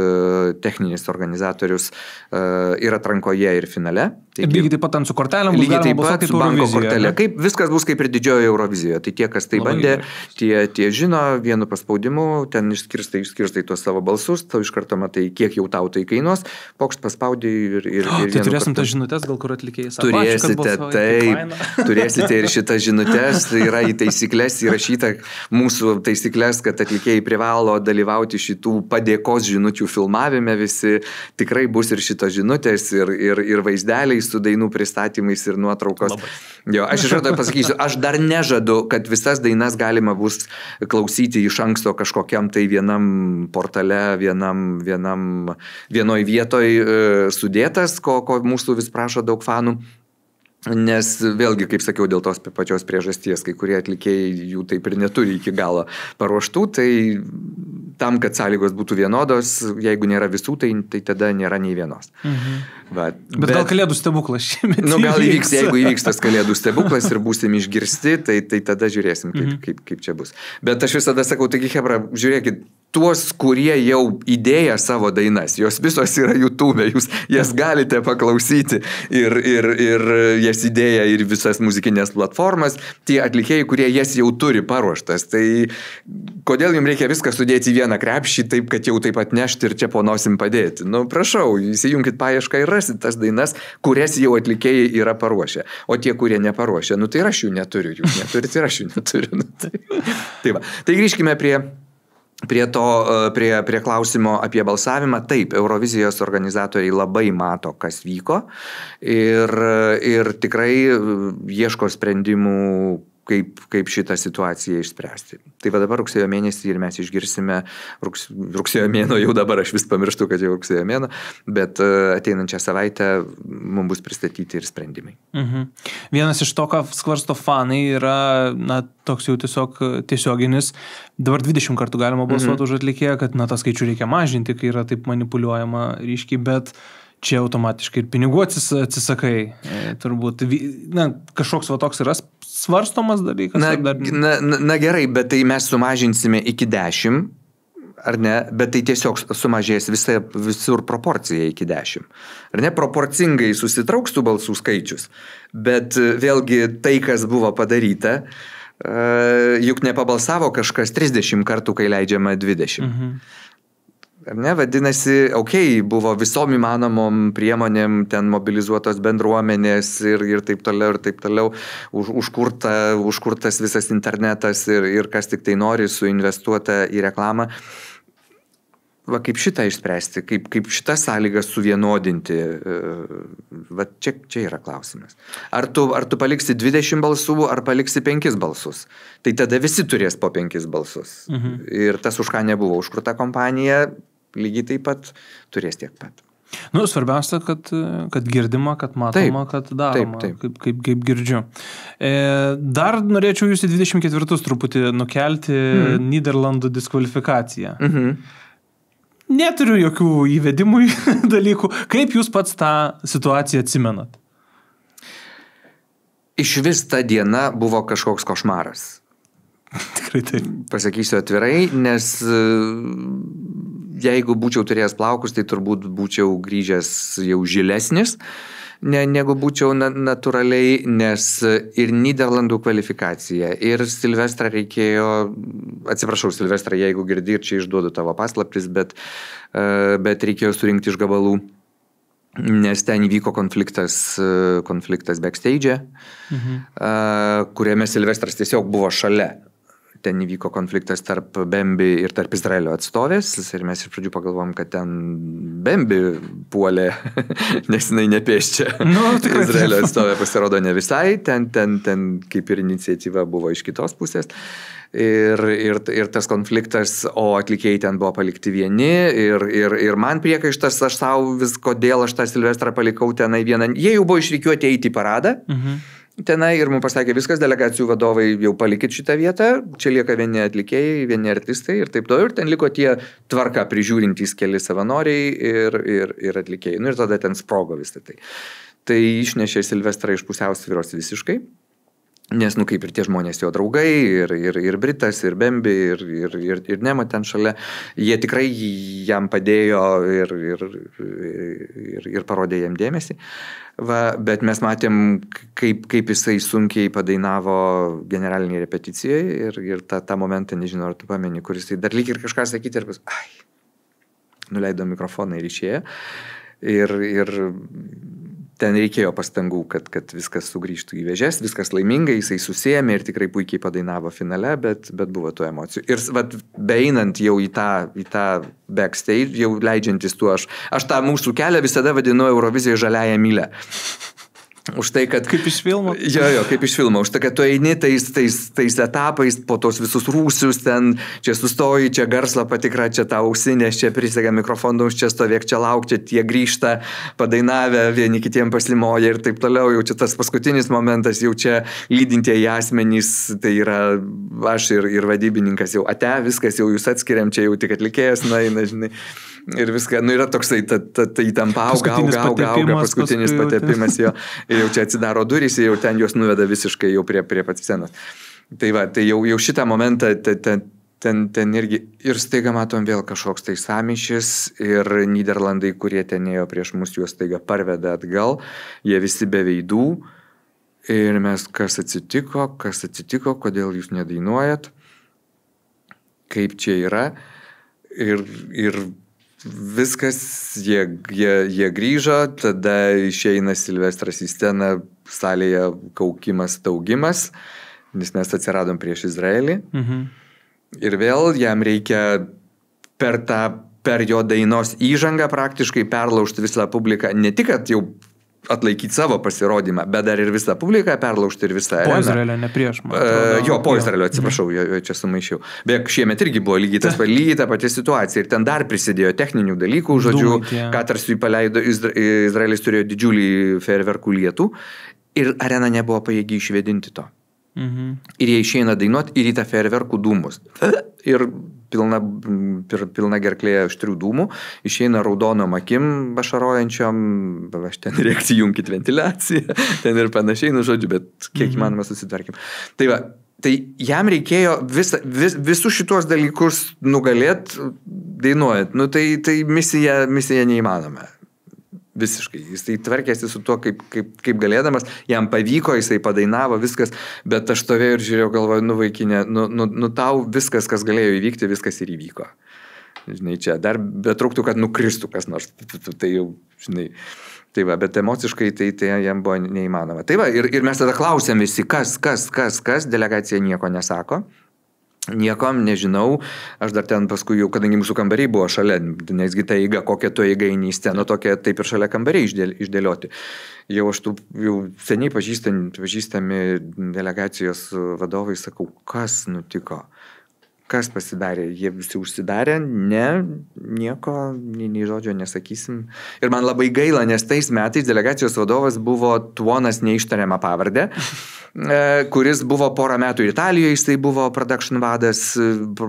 techninis organizatorius ir atrankoje ir finale. Lygiai taip pat ant su kortelėm bus lygiai galima taip pat su banko kortelė. Viskas bus kaip ir Didžiojoje Eurovizijoje. Tai tie, kas tai bandė, tie žino, vienu paspaudimu, ten išskirstai tuos savo balsus, tau iš karto matai, kiek jau tau tai kainuos, pokšt paspaudai ir tai turėsim tas žinutės, gal kur atlikėjai savo. Turėsite, taip, turėsite ir šitas žinutės, tai yra į taisyklės įrašyta mūsų taisyklės, kad atlikėjai privalo dalyvauti šitų padėkos žinučių filmavime, visi tikrai bus ir šitos žinutės, ir vaizdeliai su dainų pristatymais ir nuotraukos. Jo, aš iš karto pasakysiu, aš dar nežadu, kad visas dainas galima bus klausyti iš anksto kažkokiam tai vienam portale, vienoj vietoj sudėtas, ko mūsų vis prašo daug fanų. Nes vėlgi, kaip sakiau, dėl tos pačios priežasties, kai kurie atlikėjai jų taip ir neturi iki galo paruoštų, tai tam, kad sąlygos būtų vienodos, jeigu nėra visų, tai tada nėra nei vienos. Bet gal kalėdų stebuklas šiemet gal įvyks, jeigu įvyks tas kalėdų stebuklas ir būsim išgirsti, tai tada žiūrėsim, kaip čia bus. Bet aš visada sakau, taigi, hebra, žiūrėkit, tuos, kurie jau įdėję savo dainas, jos visos yra YouTube, jūs jas galite paklausyti ir jas įdėję ir visas muzikinės platformas, tie atlikėjai, kurie jas jau turi paruoštas. Tai kodėl jums reikia viską sudėti į vieną krepšį, taip, kad jau taip atnešti ir čia po nosim padėti? Nu, prašau, įsijunkit paiešką ir rasit tas dainas, kurias jau atlikėjai yra paruošę. O tie, kurie neparuošę, nu tai aš jų neturiu, jūs neturite ir aš jų neturiu. Nu, tai va. Tai grįžkime prie klausimo apie balsavimą. Taip, Eurovizijos organizatoriai labai mato, kas vyko ir tikrai ieško sprendimų, kaip šitą situaciją išspręsti. Tai va dabar rugsėjo mėnesį ir mes išgirsime, rugsėjo mėno jau dabar, aš vis pamirštu, kad jau rugsėjo mėno, bet ateinančią savaitę mums bus pristatyti ir sprendimai. Vienas iš to, ką skvarsto fanai, yra toks jau tiesioginis. Dabar 20 kartų galima balsuoti už atlikėją, kad tą skaičių reikia mažinti, kai yra taip manipuliuojama ryškiai, bet čia automatiškai ir pinigų atsisakai. Turbūt, kažkoks toks yra svarstomas dalykas. Na gerai, bet tai mes sumažinsime iki 10, ar ne? Bet tai tiesiog sumažės visur proporcija iki 10. Ar ne? Proporcingai susitrauks tų balsų skaičius, bet vėlgi tai, kas buvo padaryta, juk nepabalsavo kažkas 30 kartų, kai leidžiama 20. Ar ne? Vadinasi, buvo visom įmanomom priemonėm ten mobilizuotos bendruomenės ir taip toliau, užkurtas visas internetas ir kas tik tai nori suinvestuota į reklamą. Va, kaip šitą išspręsti, kaip šitas sąlygas suvienodinti, va, čia yra klausimas. Ar tu paliksi 20 balsų, ar paliksi 5 balsus? Tai tada visi turės po 5 balsus. Ir tas, už ką nebuvo užkurta kompanija, lygiai taip pat turės tiek pat. Svarbiausia, kad girdima, kad matoma, kad daroma, kaip girdžiu. Dar norėčiau jūs į 24 truputį nukelti Nyderlandų diskvalifikaciją. Neturiu jokių įvedimų dalykų. Kaip jūs pats tą situaciją atsimenat? Iš vis ta diena buvo kažkoks košmaras. Tikrai taip. Pasakysiu atvirai, nes jeigu būčiau turėjęs plaukus, tai turbūt būčiau grįžęs jau žilesnis, negu būčiau natūraliai, nes ir Nyderlandų kvalifikacija, ir Silvestrą reikėjo, atsiprašau Silvestrą, jeigu girdi, ir čia išduodu tavo paslaptis, bet reikėjo surinkti iš gabalų, nes ten įvyko konfliktas backstage, kuriame Silvestras tiesiog buvo šalia. ten įvyko konfliktas tarp Bembi ir tarp Izraelio atstovės ir mes iš pradžių pagalvom, kad ten Bembi puolė, nes jinai nepėščia. Izraelio atstovė pasirodo ne visai, ten kaip ir iniciatyva buvo iš kitos pusės. Ir tas konfliktas, o atlikėjai ten buvo palikti vieni ir man priekaištas, aš savo vis, kodėl aš tą Silvestrą palikau tenai vieną. Jie jau buvo išrikiuoti eiti į paradą. Tenai ir mums pasakė, viskas, delegacijų vadovai jau palikit šitą vietą, čia lieka vieni atlikėjai, vieni artistai ir taip toliau. Ir ten liko tie tvarka prižiūrintys keli savanoriai ir atlikėjai. Nu ir tada ten sprogo visą tai. Tai išnešė Silvestrą iš pusiausvyros visiškai. Nes, kaip ir tie žmonės jo draugai, ir Britas, ir Bembi, ir Nemo ten šalia, jie tikrai jam padėjo ir parodė jam dėmesį. Bet mes matėm, kaip jisai sunkiai padainavo generalinėje repeticijoje ir tą momentą, nežinau, ar tu pameni, kur jisai dar lyg ir kažką sakyti ir nuleido mikrofoną ir išėjo. Ir ten reikėjo pastangų, kad viskas sugrįžtų į vėžes, viskas laimingai, jisai susiėmė ir tikrai puikiai padainavo finale, bet buvo tų emocijų. Ir beeinant jau į tą backstage, jau leidžiantis tuo, aš tą mūsų kelią visada vadinu Eurovizijoje žaliąją mylę. Už tai, kad... Kaip iš filmo? Jo, kaip iš filmo. Už tai, kad tu eini tais etapais, po tos visus rūsius, ten čia sustoji, čia garslą patikra, čia tau ausinės, čia prisega mikrofonus, čia stovėk, čia lauk, čia tie grįžta, padainavę, vieni kitiem paslimoja ir taip toliau. Jau čia tas paskutinis momentas, jau čia lydintieji asmenys, tai yra aš ir vadybininkas jau viskas jau jūs atskiriam, čia jau tik atlikėjas, eina, žinai. Ir viską, yra toksai, ta įtampa auga, paskutinis patepimas jo, ir jau čia atsidaro durys, ir jau ten juos nuveda visiškai jau prie pat scenos. Tai jau šitą momentą ten irgi, ir staiga matom vėl kažkoks tai sąmyšis, ir Nyderlandai, kurie ten ėjo prieš mus, juos staiga parveda atgal, jie visi be veidų, ir mes, kas atsitiko, kodėl jūs nedainuojat, kaip čia yra, ir viskas, jie grįžo, tada išeina Silvestras į sceną, salėje kaukimas, taugimas, nes mes atsiradom prieš Izraelį. Ir vėl jam reikia per jo dainos įžangą praktiškai perlaužti visą publiką, ne tik, kad jau atlaikyti savo pasirodymą, bet dar ir visą publiką perlaužti ir visą areną. Po Izraelio, ne prieš. Po Izraelio, atsiprašau, čia sumaišiau. Beje, šiemet irgi buvo lygiai ta pati situacija ir ten dar prisidėjo techninių dalykų, žodžiu, Katarsui paleido, Izraelis turėjo didžiulį fejerverkų lietų ir arena nebuvo pajėgi išvedinti to. Ir jie išeina dainuoti ir į tą fejerverkų dūmus. Ir pilna gerklėje aštrių dūmų, išeina raudonom akim bašarojančiom, aš ten reikti junkit ventiliaciją, ten ir panašiai, žodžiu, bet kiek įmanoma susitvarkim. Tai jam reikėjo visus šitos dalykus nugalėt, dainuojant. Tai misija neįmanoma. Visiškai. Jisai tvarkėsi su tuo, kaip galėdamas, jam pavyko, jisai padainavo viskas, bet aš stovėjau ir žiūrėjau, galvoju, vaikinė, tau viskas, kas galėjo įvykti, viskas ir įvyko. Žinai, čia dar betruktų, kad nukristų kas nors. Tai jau, žinai, bet emociškai tai jam buvo neįmanoma. Ir mes tada klausėm visi, kas, delegacija nieko nesako. Niekom nežinau, aš dar ten paskui jau, kadangi mūsų kambariai buvo šalia, nesgi ta eiga, kokia tu eiga į sceną, tokia taip ir šalia kambariai išdėlioti. Jau aš jau seniai pažįstami delegacijos vadovai, sakau, kas nutiko, kas pasidarė, jie visi užsidarė, nieko, nei žodžio nesakysim. Ir man labai gaila, nes tais metais delegacijos vadovas buvo Tuonas neištariamą pavardę, kuris buvo porą metų Italijoje, jisai buvo production vadas,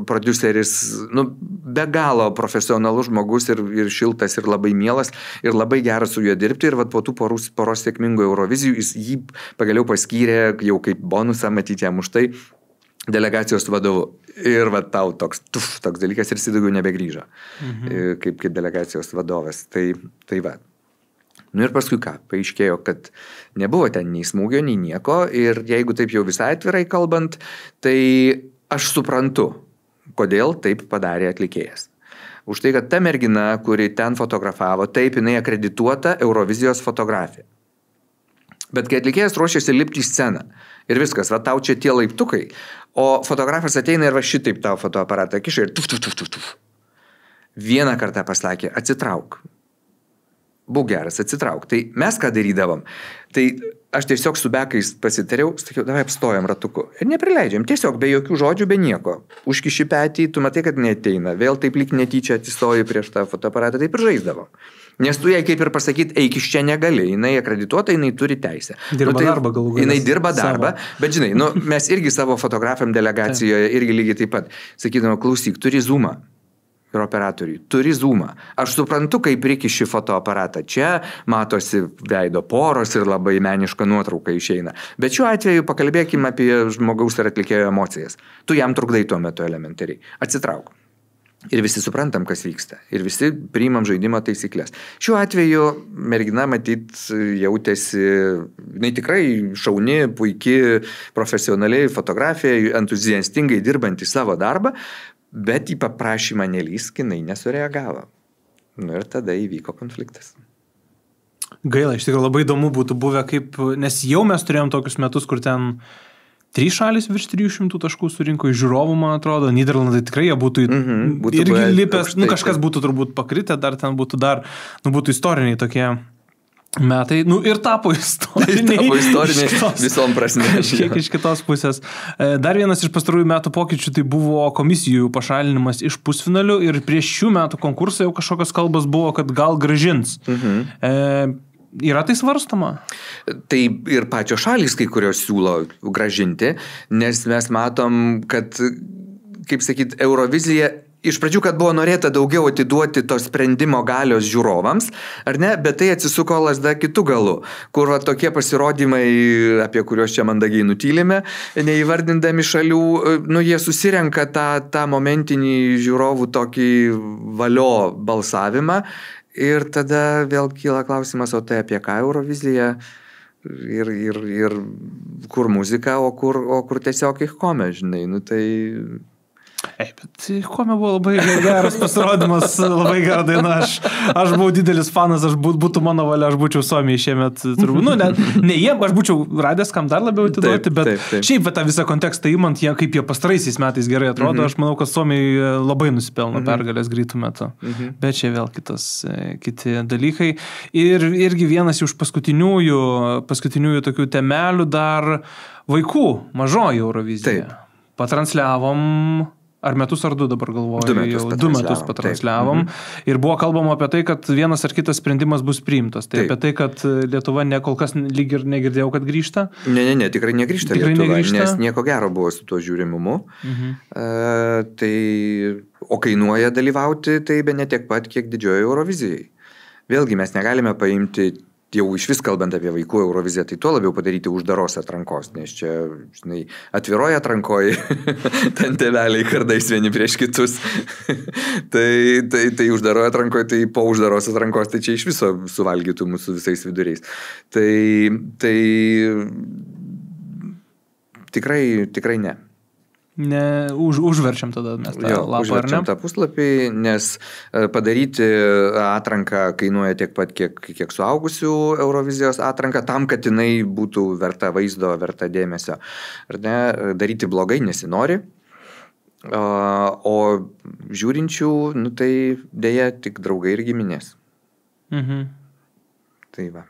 produceris, be galo profesionalus žmogus ir šiltas ir labai mielas ir labai geras su juo dirbti ir po tų poros sėkmingų Eurovizijų jis jį pagaliau paskyrė jau kaip bonusą matyti jam už tai delegacijos vadovu. Ir tau toks dalykas ir jis daugiau nebegrįžo kaip delegacijos vadovas. Tai. Ir paskui paaiškėjo, kad nebuvo ten nei smūgio, nei nieko. Ir jeigu taip jau visai atvirai kalbant, tai aš suprantu, kodėl taip padarė atlikėjas. Už tai, kad ta mergina, kuri ten fotografavo, taip jinai akredituota Eurovizijos fotografė. Bet kai atlikėjas ruošiasi lipti į sceną ir viskas, va tau čia tie laiptukai, o fotografas ateina ir va šitaip tau fotoaparatą kiša ir tuf. Vieną kartą pasakė, atsitrauk. Būk geras, atsitrauk. Tai mes ką darydavom? Tai aš tiesiog su bekais pasitariau, sakiau, davai apstojam ratuku. Ir neprileidžiam, tiesiog be jokių žodžių, be nieko. Užkiši petį, tu matai, kad neateina. Vėl taip lyg netyčia atsistoji prieš tą fotoaparatą, taip ir žaisdavo. Nes tu jai kaip ir pasakyti, eik iš čia negali, jinai akredituota, jinai turi teisę. Dirba darbą galų galia. Jinai dirba darbą, bet žinai, mes irgi savo fotografam delegacijoje irgi lygiai taip pat sakydama, klausyk, turi zoomą. Ir operatoriui, turi zoomą. Aš suprantu, kaip prikiši fotoaparatą. Čia matosi veido poros ir labai meniška nuotrauka išeina. Bet šiuo atveju pakalbėkime apie žmogaus ir atlikėjo emocijas. Tu jam trukdai tuo metu elementariai. Atsitrauk. Ir visi suprantam, kas vyksta. Ir visi priimam žaidimo taisyklės. Šiuo atveju mergina, matyt, jautėsi, jinai tikrai šauni, puiki, profesionaliai fotografija, entuziastingai dirbanti savo darbą, bet į paprašymą nelįsk, jinai nesureagavo. Ir tada įvyko konfliktas. Gaila, iš tikrųjų labai įdomu būtų buvę, nes jau mes turėjom tokius metus, kur ten 3 šalis virš 300 taškų surinko iš žiūrovų, man atrodo. Nyderlandai tikrai jie būtų irgi lipęs, kažkas būtų turbūt pakritę, dar ten būtų būtų istoriniai tokie metai, ir tapo istoriniai. Tapo istoriniai visom prasmėm. Kiek iš kitos pusės. Dar vienas iš pastarųjų metų pokyčių tai buvo komisijų pašalinimas iš pusfinalių ir prieš šių metų konkursą jau kažkokios kalbos buvo, kad gal grąžins. Yra tai svarstama? Tai ir pačios šalys, kai kurios siūlo grąžinti, nes mes matom, kad, kaip sakyt, Eurovizija iš pradžių, kad buvo norėta daugiau atiduoti to sprendimo galios žiūrovams, ar ne, bet tai atsisuko lasda kitų galų, kur tokie pasirodymai, apie kuriuos čia mandagiai nutylime, neįvardindami šalių, jie susirenka tą momentinį žiūrovų tokį valio balsavimą ir tada vėl kyla klausimas, o tai apie ką Eurovizija ir kur muzika, o kur tiesiog Ihkome, žinai, tai... Bet Ihkome buvo labai geras pasirodymas, labai gera daina, aš buvau didelis fanas, būtų mano valia, aš būčiau Suomijai šiemet, turbūt, ne jie, aš būčiau radęs, kam dar labiau atiduoti, bet šiaip tą visą kontekstą įmant, kaip jie pastaraisiais metais gerai atrodo, aš manau, kad Suomijai labai nusipelno pergalės greitų metų, bet čia vėl kiti dalykai. Ir irgi vienas iš paskutiniųjų tokių temelių dar vaikų mažoji Eurovizija. Patransliavom. Ar metus ar 2 dabar galvoju? 2 metus patransliavom. Ir buvo kalbama apie tai, kad vienas ar kitas sprendimas bus priimtas. Tai apie tai, kad Lietuva kol kas lyg ir negirdėjau, kad grįžta? Ne, tikrai negrįžta Lietuva, nes nieko gero buvo su tuo žiūrimumu. O kainuoja dalyvauti, tai be ne tiek pat, kiek didžioji Eurovizijai. Vėlgi mes negalime paimti, jau iš vis kalbant apie vaikų Euroviziją, tai tuo labiau padaryti uždaros atrankos, nes čia, žinai, atviroje atrankoje ten tėveliai kardais vieni prieš kitus. tai uždaroje atrankoje, tai po uždaros atrankos, tai čia iš viso suvalgytų mūsų visais viduriais. Tai tikrai ne. Užverčiam tada mes tą lapą, ar ne? Užverčiam tą puslapį, nes padaryti atranką kainuoja tiek pat, kiek suaugusių Eurovizijos atranka, tam, kad jinai būtų verta vaizdo, verta dėmesio. Ar ne? Daryti blogai nesinori, o žiūrinčių, tai dėja tik draugai ir giminės. Tai va.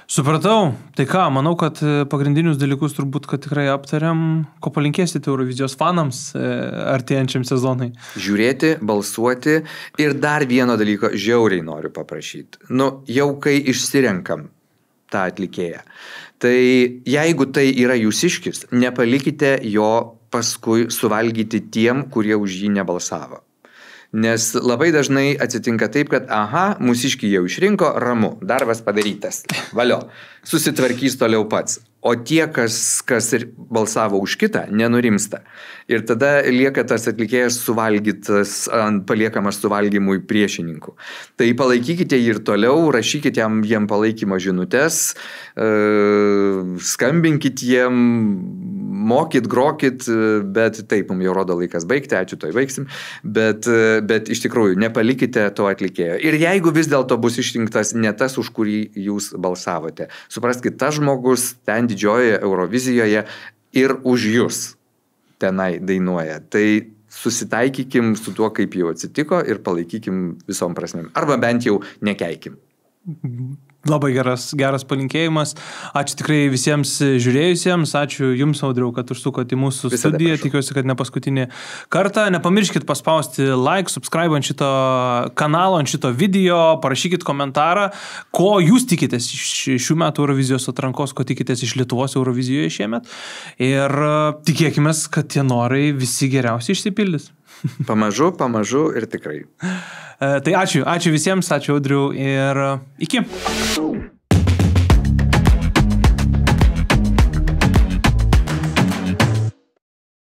Supratau. Tai ką, manau, kad pagrindinius dalykus turbūt, kad tikrai aptariam. Ko palinkėsite Eurovizijos fanams artėjančiam sezonai? Žiūrėti, balsuoti ir dar vieno dalyko žiauriai noriu paprašyti. Jau kai išsirenkam tą atlikėją, tai jeigu tai yra jūsiškis, nepalikite jo paskui suvalgyti tiem, kurie už jį nebalsavo. Nes labai dažnai atsitinka taip, kad mūsiškį jau išrinko, ramu, darbas padarytas, valio, susitvarkys toliau pats. O tie, kas balsavo už kitą, nenurimsta. Ir tada lieka tas atlikėjas suvalgytas, paliekamas suvalgymui priešininkų. Tai palaikykite jį ir toliau, rašykite jiem palaikymo žinutes, skambinkite jiem, mokyt, grokit, bet taip, mums jau rodo laikas baigti, ačiū, to įbaigsim, bet iš tikrųjų nepalikite to atlikėjo. Ir jeigu vis dėlto bus išrinktas ne tas, už kurį jūs balsavote, supraskite, tas žmogus ten didžiojoje Eurovizijoje ir už jūs tenai dainuoja. Tai susitaikykim su tuo, kaip jau atsitiko ir palaikykim visom prasmėm. Arba bent jau nekeikim. Labai geras palinkėjimas. Ačiū tikrai visiems žiūrėjusiems. Ačiū Jums, Audriau, kad užsukote į mūsų studiją. Tikiuosi, kad ne paskutinį kartą. Nepamirškit paspausti like, subscribe ant šito kanalo, ant šito video. Parašykit komentarą, ko jūs tikitės iš šių metų Eurovizijos atrankos, ko tikitės iš Lietuvos Eurovizijoje šiemet. Ir tikėkime, kad tie norai visi geriausiai išsipildys. Pamažu ir tikrai. Tai ačiū visiems, ačiū Audriau ir iki.